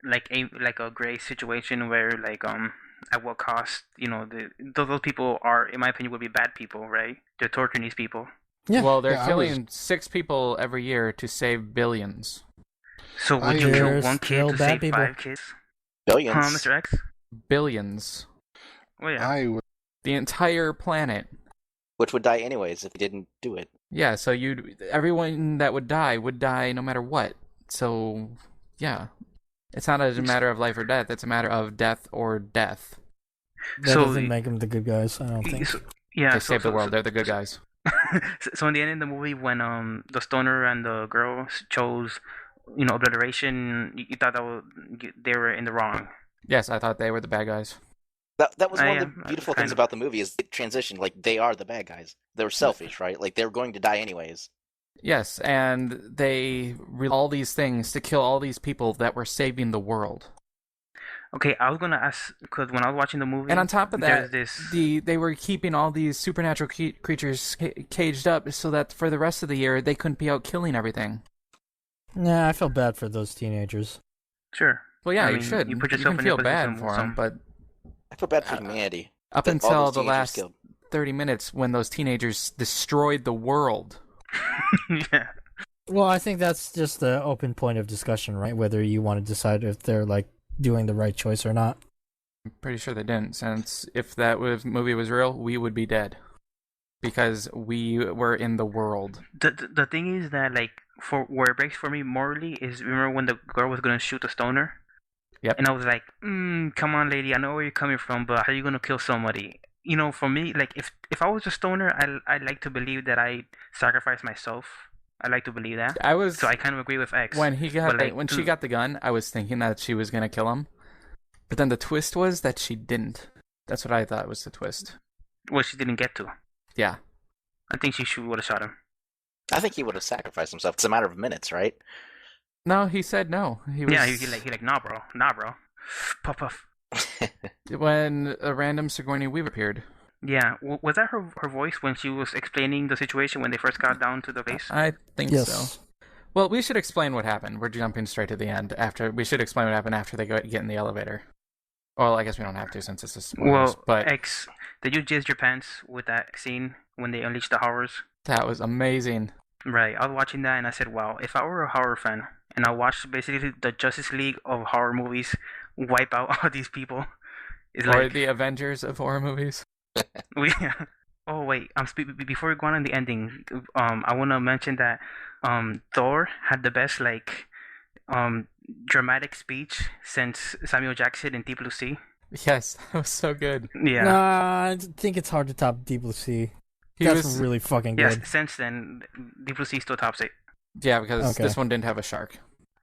like a gray situation where like at what cost, those people are, in my opinion, would be bad people, right? They're torturing these people. Yeah. Well, they're Yeah, I killing 6 people every year to save billions. So would I- you kill There's one kid still to bad save people. 5 kids? Billions. Huh, Mr. X? Billions. Oh yeah. I would. The entire planet. Which would die anyways if you didn't do it. Yeah, so everyone that would die no matter what. So, yeah. It's not a matter of life or death, it's a matter of death or death. That So- doesn't make them the good guys, I don't think. Yeah. They save the world, they're the good guys. So in the end of the movie, when the stoner and the girl chose, obliteration, you thought they were in the wrong. Yes, I thought they were the bad guys. That was one of yeah, the beautiful kind things of. about the movie is it transitioned. Like, they are the bad guys. They were selfish, right? Like, they were going to die anyways. Yes, and they all these things to kill all these people that were saving the world. Okay, I was gonna ask because when I was watching the movie, And on top of that, there's this. they were keeping all these supernatural creatures caged up so that for the rest of the year they couldn't be out killing everything. Nah, I felt bad for those teenagers. Sure. Well, yeah, I you mean, should. you put You yourself can in feel their bad position for them, some- but I feel bad for humanity. up that all until those the teenagers last killed. 30 minutes when those teenagers destroyed the world. Yeah. Well, I think that's just the open point of discussion, right? Whether you want to decide if they're like doing the right choice or not. I'm pretty sure they didn't, since if that movie was real, we would be dead. because we were in the world. The thing is that like for where it breaks for me morally is remember when the girl was gonna shoot the stoner. Yep. And I was like, come on, lady, I know where you're coming from, but how are you gonna kill somebody? You know, for me, like if I was a stoner, I like to believe that I sacrificed myself. I like to believe that. I was So I kind of agree with X. when he got but, like, when she got the gun. I was thinking that she was gonna kill him, but then the twist was that she didn't. That's what I thought was the twist. Well, she didn't get to. Yeah. I think she would have shot him. I think he would have sacrificed himself. It's a matter of minutes, right? No, he said no. He was, Yeah, he like nah, bro, puff puff. when a random Sigourney Weaver appeared. Yeah, was that her voice when she was explaining the situation when they first got down to the base? I think Yes. so. Well, we should explain what happened. We're jumping straight to the end. We should explain what happened after they get in the elevator. Well, I guess we don't have to since it's a spoilers. Well, but X, did you jizz your pants with that scene when they unleashed the horrors? that was amazing. Right, I was watching that and I said, wow, if I were a horror fan and I watched basically the Justice League of horror movies wipe out all these people, it's Or like the Avengers of horror movies. Oh wait, before we go on in the ending, I want to mention that Thor had the best like dramatic speech since Samuel Jackson in Deep Blue Sea. Yes, that was so good. Yeah. Nah, I think it's hard to top Deep Blue Sea. He That's was really fucking Yes, good. since then, Deep Blue Sea still tops it. Yeah, because Okay. this one didn't have a shark.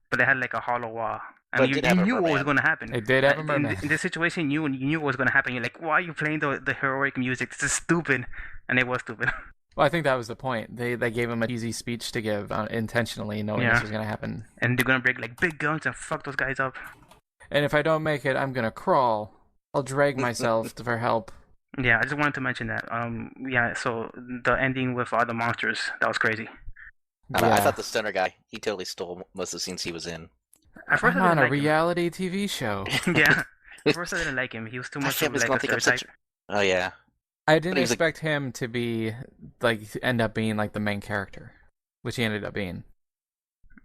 But they had like a hollow wall. But And it you did have a knew what was merman. going to happen. It did have a In merman. this situation, you knew what was going to happen. You're like, why are you playing the heroic music? This is stupid. And it was stupid. Well, I think that was the point. They gave him an easy speech to give intentionally, knowing Yeah. this was going to happen. And they're going to break like big guns and fuck those guys up. And if I don't make it, I'm going to crawl. I'll drag myself for help. Yeah, I just wanted to mention that. Yeah, so the ending with all the monsters, that was crazy. I thought the stoner guy, he totally stole most of the scenes he was in. At first, I'm I on didn't a like reality TV show. him. Yeah. At first, I didn't like him. He was too I much can't of believe like I a think I'm such. stereotype. Oh yeah. I didn't But he was expect him to be end up being like the main character, which he ended up being.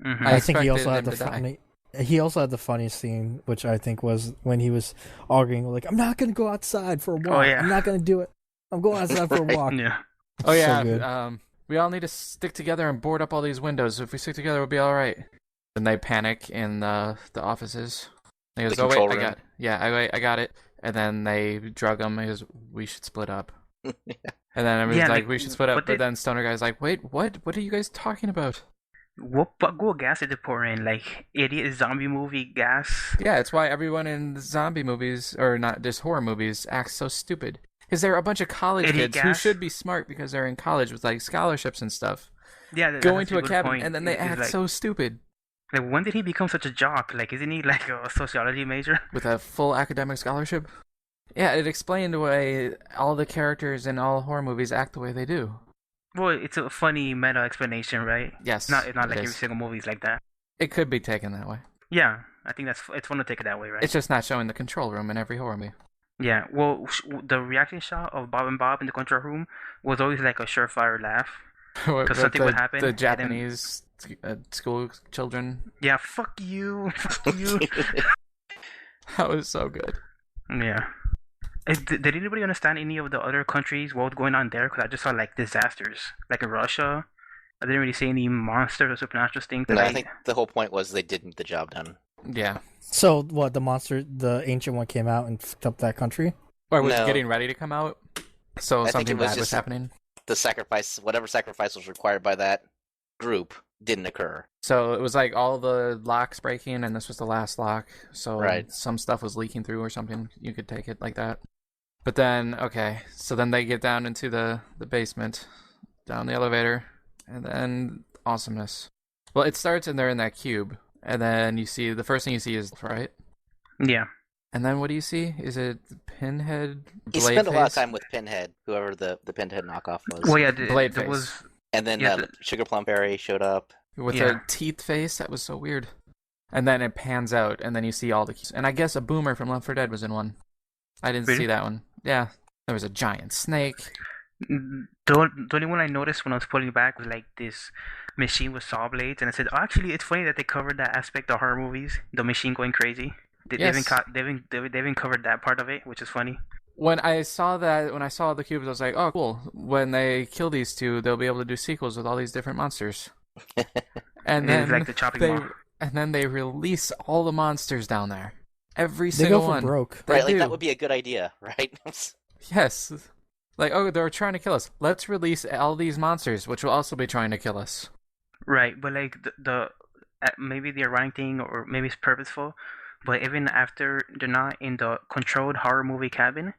Mhm. I I think he expected also had him the to die. funny. He also had the funniest scene, which I think was when he was arguing, like, "I'm not gonna go outside for a walk. yeah. I'm not gonna do it. I'm going outside for a Right. walk." Yeah. Oh So yeah, good. we all need to stick together and board up all these windows. If we stick together, we'll be all right. Then they panic in the offices. He goes, The "Oh wait, control I room. got I got it." And then they drug him. He goes, "We should split up." And then everyone's Yeah, like, like, "We should split up." what But did- then Stoner guy's like, "Wait, what? What are you guys talking about?" What gas did they pour in? Like idiot zombie movie gas? Yeah, it's why everyone in the zombie movies, or not just horror movies, acts so stupid. Because they're a bunch of college Idiot kids who gas? should be smart because they're in college with like scholarships and stuff. Yeah, Going that's to a good cabin point. and then they It's act like, so stupid Like, when did he become such a jock? Like, isn't he like a sociology major? with a full academic scholarship. Yeah, it explained why all the characters in all horror movies act the way they do. Well, it's a funny meta explanation, right? Yes, It's not it like every is. single movie's like that. It could be taken that way. Yeah, I think it's fun to take it that way, right? It's just not showing the control room in every horror movie. Yeah, well, the reaction shot of Bob and Bob in the control room was always like a surefire laugh. With something the, would happen, The and then- Japanese school children. Yeah, fuck you, fuck you. That was so good. Yeah. Did anybody understand any of the other countries what was going on there? Because I just saw like disasters, like in Russia. I didn't really see any monsters or supernatural things. No, I think the whole point was they didn't get the job done. Yeah. So what? The ancient one came out and fucked up that country. Or was No. getting ready to come out. So I think something it was bad was just- happening. The sacrifice, whatever sacrifice was required by that group, didn't occur. So it was like all the locks breaking, and this was the last lock. So Right. some stuff was leaking through or something. You could take it like that. But then, okay, so then they get down into the basement, down the elevator, and then awesomeness. Well, it starts and they're in that cube, and then you see, the first thing you see is, right? Yeah. And then what do you see? Is it Pinhead? He Blade spent a lot of Face? time with Pinhead, whoever the Pinhead knockoff was. Well, yeah, Blade there face. was. And then yeah, Sugar Plum Fairy showed up. With Yeah. a teeth face? That was so weird. And then it pans out, and then you see all the keys. And I guess a boomer from Left 4 Dead was in one. I didn't Really? see that one. Yeah. There was a giant snake. The only one I noticed when I was pulling back was like this machine with saw blades, and I said, oh, actually, it's funny that they covered that aspect of horror movies, the machine going crazy. They Yes. haven't covered that part of it, which is funny. when I saw the cubes, I was like, oh, cool. When they kill these two, they'll be able to do sequels with all these different monsters. And It's then like the chopping mall. they release all the monsters down there. Every They single go for one. broke. They Right, like do. that would be a good idea, right? Yes. Like, oh, they're trying to kill us. Let's release all these monsters, which will also be trying to kill us. Right, but like the maybe the ironic thing, or maybe it's purposeful, but even after they're not in the controlled horror movie cabin,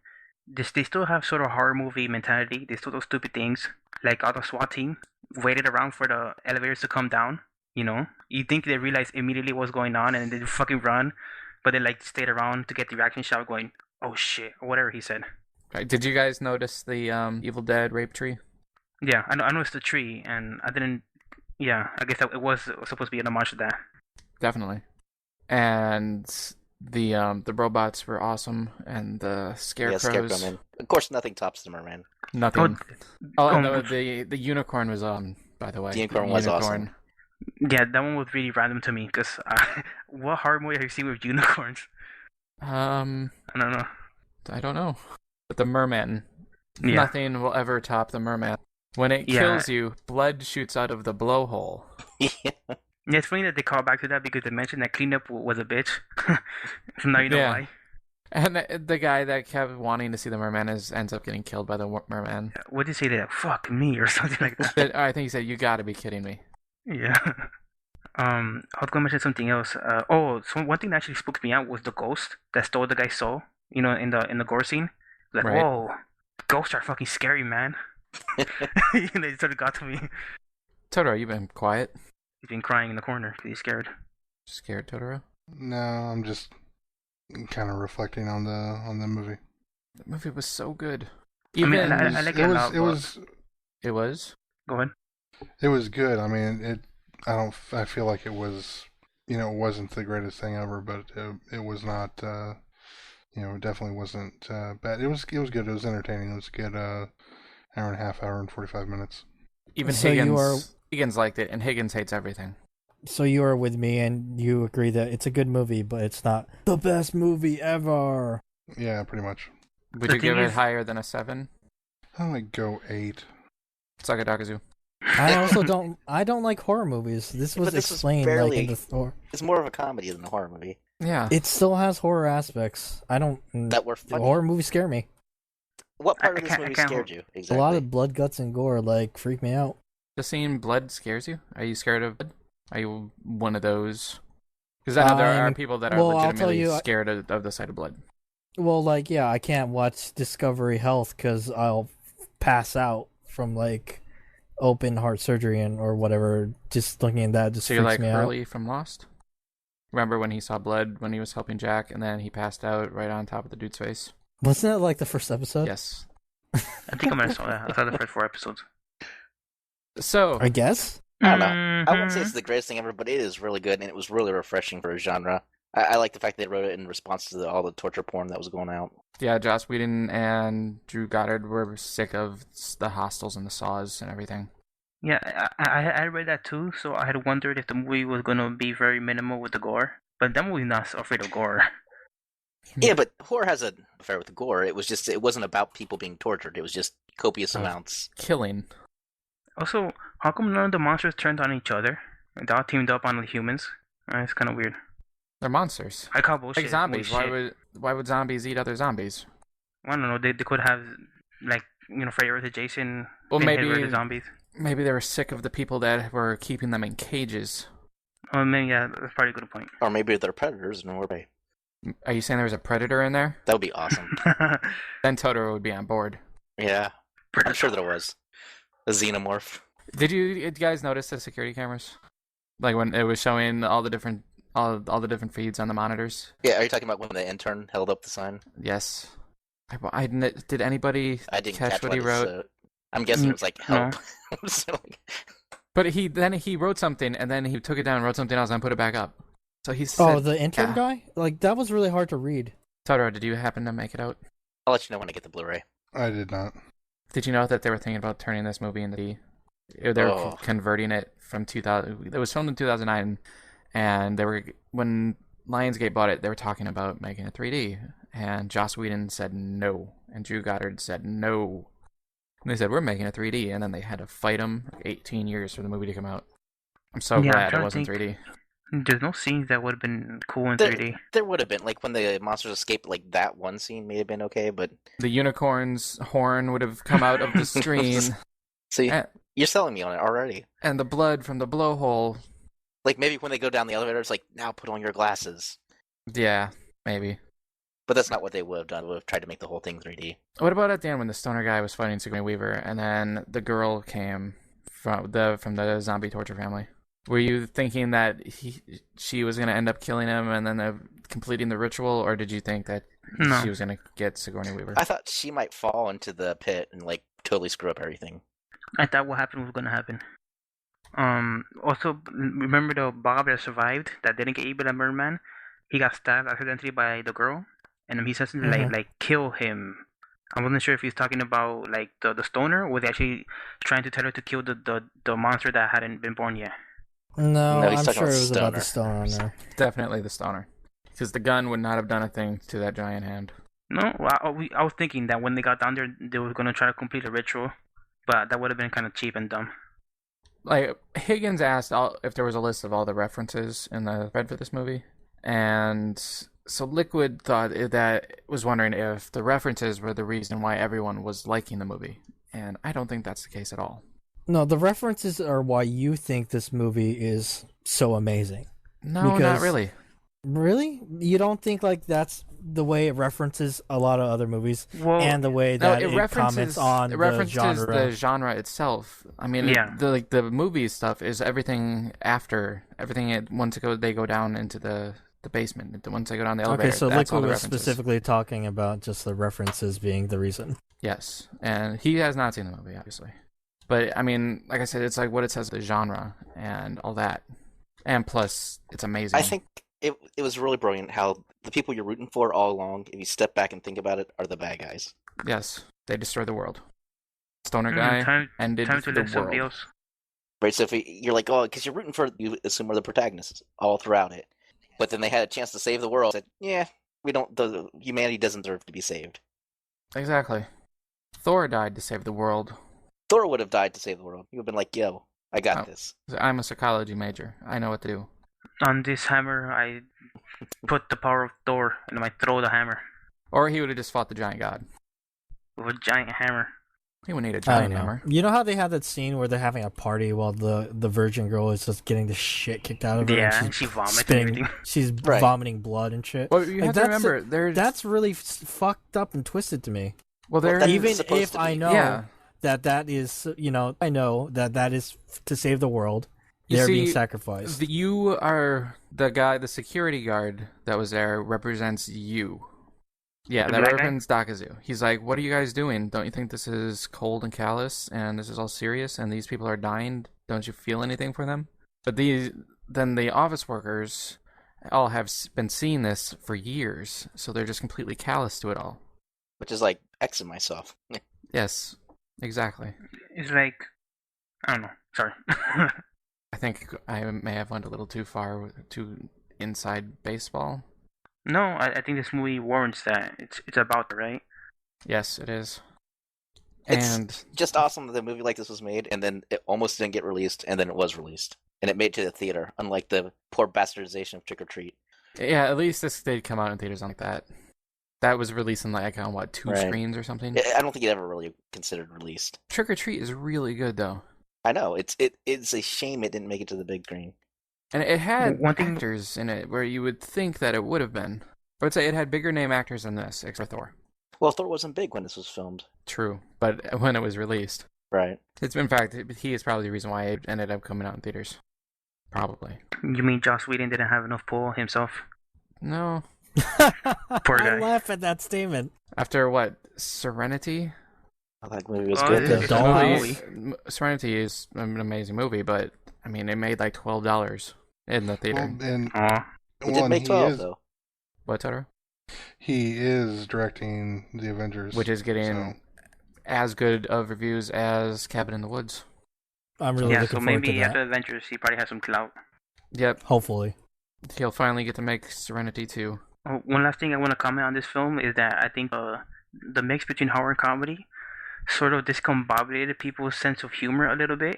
they still have sort of horror movie mentality. They still do stupid things, like all the SWAT team waited around for the elevators to come down. You know, you think they realize immediately what's going on and they fucking run, but they like stayed around to get the reaction shot going, oh shit, or whatever he said. Right, did you guys notice the Evil Dead rape tree? Yeah, I know it's the tree, and I didn't. Yeah, I guess that it was supposed to be an homage to that. Definitely. And the robots were awesome, and the scarecrows. Yeah, Scarecrow Man. Of course, nothing tops the merman. Nothing. Oh, and um, the unicorn was on. By the way, The unicorn was awesome. Yeah, that one was really random to me because what horror movie have you seen with unicorns? I don't know. I don't know. But the merman, Yeah. nothing will ever top the merman. When it Yeah. kills you, blood shoots out of the blowhole. Yeah, it's funny that they call back to that because they mentioned that cleanup was a bitch. So now you know Yeah. why. And the guy that kept wanting to see the merman ends up getting killed by the merman. What did he say there? Fuck me or something like that. I think he said, "You got to be kidding me." Yeah. I was gonna mention something else. So one thing that actually spooked me out was the ghost that stole the guy's soul. You know, in the gore scene. Like, Right. whoa, ghosts are fucking scary, man. They sort of got to me. Totoro, you've been quiet. He's been crying in the corner because he's scared. Scared, Totoro? No, I'm just kind of reflecting on the movie. The movie was so good. I mean, Even I like it a lot, It was it was. Go ahead. it was good. I mean, I feel like it was, it wasn't the greatest thing ever, but it was not. It definitely wasn't bad. It was good. It was entertaining. It was a good hour and a half, hour and 45 minutes. Even So you Higgins liked it, and Higgins hates everything. So you are with me, and you agree that it's a good movie, but it's not the best movie ever. Yeah, pretty much. Would The you give thing it is- higher than a 7? I might go 8. Suck it, Dakazu. I also don't. I don't like horror movies. This Yeah, was but this was explained barely- like in the Thor. It's more of a comedy than a horror movie. Yeah. It still has horror aspects. I don't. That were funny. Horror movies scare me. What part I of this can't- I movie can't- scared you? A Exactly. lot of blood, guts, and gore freak me out. Just seeing blood scares you? Are you scared of blood? Are you one of those? Because I know there are people that are well, I'll tell legitimately you, scared of the sight of blood. Well, I can't watch Discovery Health because I'll pass out from open heart surgery or whatever. Just looking at that just So you're freaks like me out. Hurley from Lost? Remember when he saw blood when he was helping Jack, and then he passed out right on top of the dude's face? Wasn't that the first episode? Yes. I think I might have saw that. I saw the first 4 episodes. So I guess. I don't know. I wouldn't say Mhm. it's the greatest thing ever, but it is really good, and it was really refreshing for a genre. I like the fact that they wrote it in response to all the torture porn that was going out. yeah, Joss Whedon and Drew Goddard were sick of the hostels and the saws and everything. Yeah, I read that too, so I had wondered if the movie was gonna be very minimal with the gore. But that movie's not afraid of gore. Yeah, but horror has an affair with the gore. It wasn't about people being tortured. It was just copious Oh. amounts. Killing. Also, how come none of the monsters turned on each other? They all teamed up on the humans. It's kind of weird. They're monsters. I call bullshit. Like zombies. Bullshit. Why would zombies eat other zombies? I don't know. They could have Freddy vs. Jason. Well, Pinhead maybe versus zombies. maybe they were sick of the people that were keeping them in cages. Oh man, yeah, that's probably a good point. Or maybe they're predators and we're prey. Are you saying there was a predator in there? That would be awesome. Then Totoro would be on board. Yeah, I'm sure there was. A xenomorph. Did you guys notice the security cameras? Like when it was showing all the different feeds on the monitors? Yeah, are you talking about when the intern held up the sign? Yes. Did anybody I didn't catch what he it wrote? said. I'm guessing it was like help. So, But he wrote something and then he took it down and wrote something else and put it back up. So he said, Oh, the intern yeah. guy? That was really hard to read. Totoro, did you happen to make it out? I'll let you know when I get the Blu-ray. I did not. Did you know that they were thinking about turning this movie into they were Oh. converting it from 2000. It was filmed in 2009, and when Lionsgate bought it, they were talking about making it 3D, and Joss Whedon said no, and Drew Goddard said no. And they said, we're making a 3D, and then they had to fight him 18 years for the movie to come out. I'm so glad it wasn't 3D. There's no scenes that would have been cool in 3D. There would have been, like when the monsters escaped, like that one scene may have been okay, but the unicorn's horn would have come out of the screen. See, you're selling me on it already. And the blood from the blowhole. Like maybe when they go down the elevator, it's like, now put on your glasses. Yeah, maybe. But that's not what they would have done. They would have tried to make the whole thing 3D. What about at the end when the stoner guy was fighting Sigourney Weaver, and then the girl came from the zombie torture family? Were you thinking that she was going to end up killing him and then completing the ritual, or did you think that she was going to get Sigourney Weaver? I thought she might fall into the pit and like totally screw up everything. I thought what happened was going to happen. Also, remember the Bob that survived, that didn't get eaten by the Merman? He got stabbed accidentally by the girl, and then he says like kill him. I wasn't sure if he's talking about like the stoner, or was he actually trying to tell her to kill the monster that hadn't been born yet. No, I'm sure it was about the stoner on there. Definitely the stoner. Because the gun would not have done a thing to that giant hand. No, I was thinking that when they got down there, they were going to try to complete a ritual, but that would have been kind of cheap and dumb. Like, Higgins asked if there was a list of all the references in the thread for this movie, and so Liquid was wondering if the references were the reason why everyone was liking the movie, and I don't think that's the case at all. No, the references are why you think this movie is so amazing. No, not really. Really? You don't think like that's the way it references a lot of other movies, and the way that it comments on the genre? The genre itself. I mean, the movie stuff is everything after once they go down into the basement. Once they go down the elevator. Okay, so Liquid was specifically talking about just the references being the reason. Yes, and he has not seen the movie, obviously. But, I mean, like I said, it's like what it says, the genre and all that. And plus, it's amazing. I think it was really brilliant how the people you're rooting for all along, if you step back and think about it, are the bad guys. Yes, they destroy the world. Stoner guy ended the world. Else. Right, so if you're like, oh, because you're rooting for, you assume are the protagonists all throughout it. But then they had a chance to save the world. Said, yeah, the humanity doesn't deserve to be saved. Exactly. Thor died to save the world. Thor would have died to save the world. He would have been like, yo, I got this. I'm a psychology major. I know what to do. On this hammer, I put the power of Thor, and I throw the hammer. Or he would have just fought the giant god. With a giant hammer. He would need a giant hammer. You know how they have that scene where they're having a party while the virgin girl is just getting the shit kicked out of her? Yeah, and she vomits and everything. She's vomiting blood and shit. Well, you have to remember, that's really fucked up and twisted to me. Well, even if I know that is, I know that is to save the world. They're being sacrificed. You are the security guard that was there represents you. Yeah, that represents Dakazu. He's like, what are you guys doing? Don't you think this is cold and callous and this is all serious and these people are dying? Don't you feel anything for them? But then the office workers all have been seeing this for years, so they're just completely callous to it all. Which is like Xing myself. Yes, exactly. It's like, I don't know. Sorry. I think I may have went a little too far, too inside baseball. No, I think this movie warrants that. It's about it, right? Yes, it is. It's just awesome that a movie like this was made, and then it almost didn't get released, and then it was released. And it made it to the theater, unlike the poor bastardization of Trick or Treat. Yeah, at least this did come out in theaters like that. That was released on two screens or something? I don't think it ever really considered released. Trick or Treat is really good, though. I know. It's a shame it didn't make it to the big screen. And it had actors in it where you would think that it would have been. I would say it had bigger name actors than this, except for Thor. Well, Thor wasn't big when this was filmed. True, but when it was released. Right. In fact, he is probably the reason why it ended up coming out in theaters. Probably. You mean Joss Whedon didn't have enough pull himself? No. Poor guy. I laugh at that statement. After what? Serenity? Oh, that movie was good. Serenity is an amazing movie, but I mean, it made like $12 in the theater. It did make 12 though. What, Totoro? He is directing the Avengers, which is getting as good of reviews as Cabin in the Woods. I'm really looking forward to that. So maybe after Avengers, he probably has some clout. Yep. Hopefully. He'll finally get to make Serenity 2. One last thing I want to comment on this film is that I think the mix between horror and comedy sort of discombobulated people's sense of humor a little bit,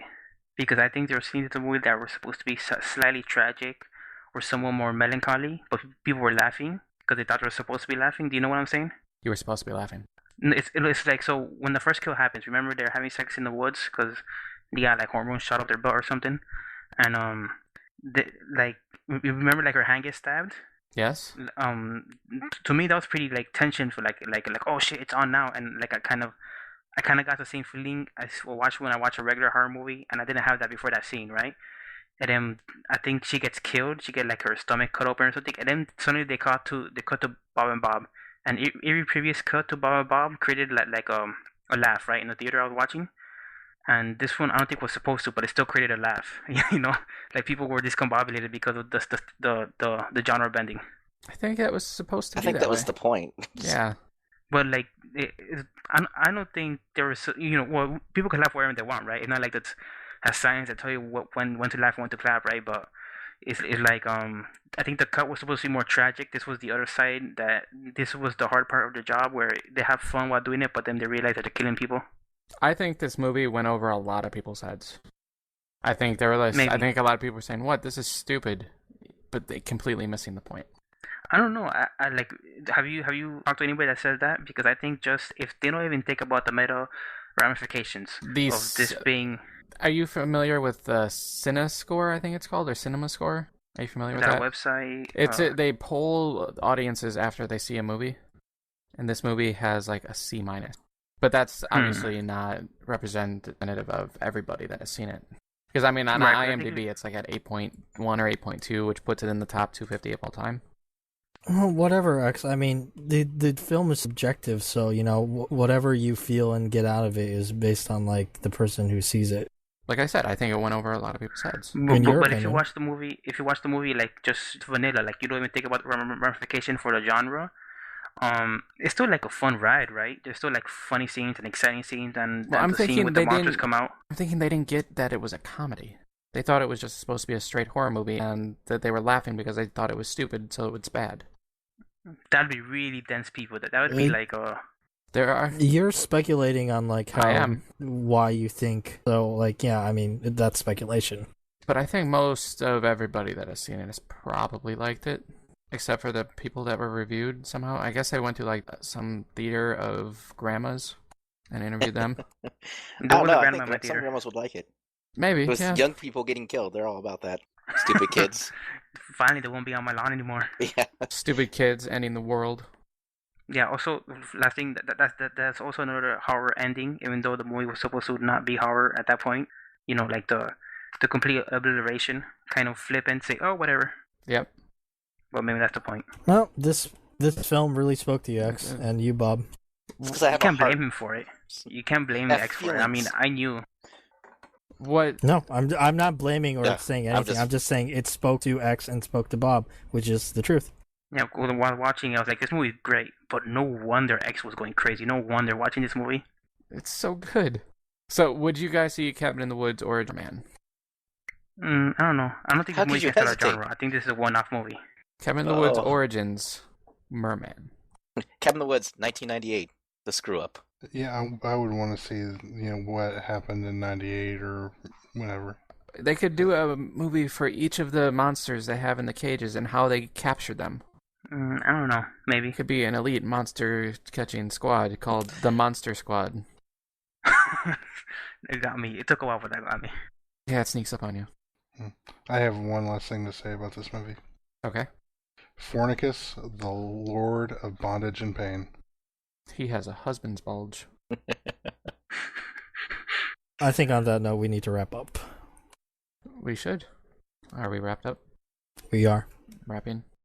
because I think there were scenes in the movie that were supposed to be slightly tragic or somewhat more melancholy, but people were laughing because they thought they were supposed to be laughing. Do you know what I'm saying? You were supposed to be laughing. It's like, so when the first kill happens, remember they're having sex in the woods because they got like hormones shot up their butt or something, and like you remember like her hand gets stabbed. Yes. To me that was pretty like tension for like oh shit, it's on now, and like I kind of got the same feeling I watch when I watch a regular horror movie, and I didn't have that before that scene, right? And then I think she gets killed. She get like her stomach cut open or something, and then suddenly they cut to Bob and Bob, and every previous cut to Bob and Bob created like a laugh, right, in the theater I was watching. And this one I don't think was supposed to, but it still created a laugh. You know, like people were discombobulated because of the genre bending. I think that was supposed to I be think that that was way. the point. Yeah. But like, I don't think there was, well, people can laugh wherever they want, right? It's not like that's has science that tell you when to laugh and when to clap, right? But it's like I think the cut was supposed to be more tragic. This was the other side, that this was the hard part of the job where they have fun while doing it, but then they realize that they're killing people. I think this movie went over a lot of people's heads. I think there were like, Maybe. I think a lot of people were saying, "What? This is stupid," but they completely missing the point. I don't know. I like. Have you talked to anybody that says that? Because I think just if they don't even think about the meta ramifications of this being. Are you familiar with the CineScore? I think it's called, or Cinema Score. Are you familiar with that? Website? It's they poll audiences after they see a movie, and this movie has like a C minus. But that's obviously not representative of everybody that has seen it. Because I mean, on IMDb, it's like at 8.1 or 8.2, which puts it in the top 250 of all time. Well, whatever, X. I mean, the film is subjective, so whatever you feel and get out of it is based on like the person who sees it. Like I said, I think it went over a lot of people's heads. But if you watch the movie like just vanilla, like you don't even think about the ramification for the genre, it's still like a fun ride, right? There's still like funny scenes and exciting scenes, and I'm the thinking scene with the monsters come out. I'm thinking they didn't get that it was a comedy. They thought it was just supposed to be a straight horror movie, and that they were laughing because they thought it was stupid, so it's bad. That'd be really dense people. That would be like There are. You're speculating on like how I am. Why you think so. Like, yeah, I mean that's speculation. But I think most of everybody that has seen it has probably liked it, except for the people that were reviewed somehow. I guess I went to like some theater of grandmas and interviewed them. I don't know. I think like, some grandmas would like it. Maybe, It was yeah. young people getting killed. They're all about that. Stupid kids. Finally, they won't be on my lawn anymore. Yeah. Stupid kids ending the world. Yeah. Also, last thing that's also another horror ending, even though the movie was supposed to not be horror at that point. Like the complete obliteration, kind of flip and say, oh, whatever. Yep. But maybe that's the point. Well, this film really spoke to you, X, and you, Bob. Because I have You can't a heart. blame him for it. You can't blame the X for it. I mean, I knew. What? No, I'm not blaming or Yeah, saying anything. I'm just saying it spoke to X and spoke to Bob, which is the truth. Yeah, while watching, I was like, this movie is great, but no wonder X was going crazy. No wonder watching this movie. It's so good. So, would you guys see Cabin in the Woods or Man? I don't know. I don't think How this movie could you can start a hesitate? genre. I think this is a one-off movie. Cabin in the Woods Oh. Origins, Merman. Cabin in the Woods, 1998. The screw up. Yeah, I would want to see what happened in '98 or whatever. They could do a movie for each of the monsters they have in the cages and how they captured them. I don't know. Maybe. It could be an elite monster catching squad called the Monster Squad. It got me. It took a while, but that got me. Yeah, it sneaks up on you. I have one last thing to say about this movie. Okay. Fornicus, the Lord of Bondage and Pain. He has a husband's bulge. I think on that note, we need to wrap up. We should. Are we wrapped up? We are. Wrapping?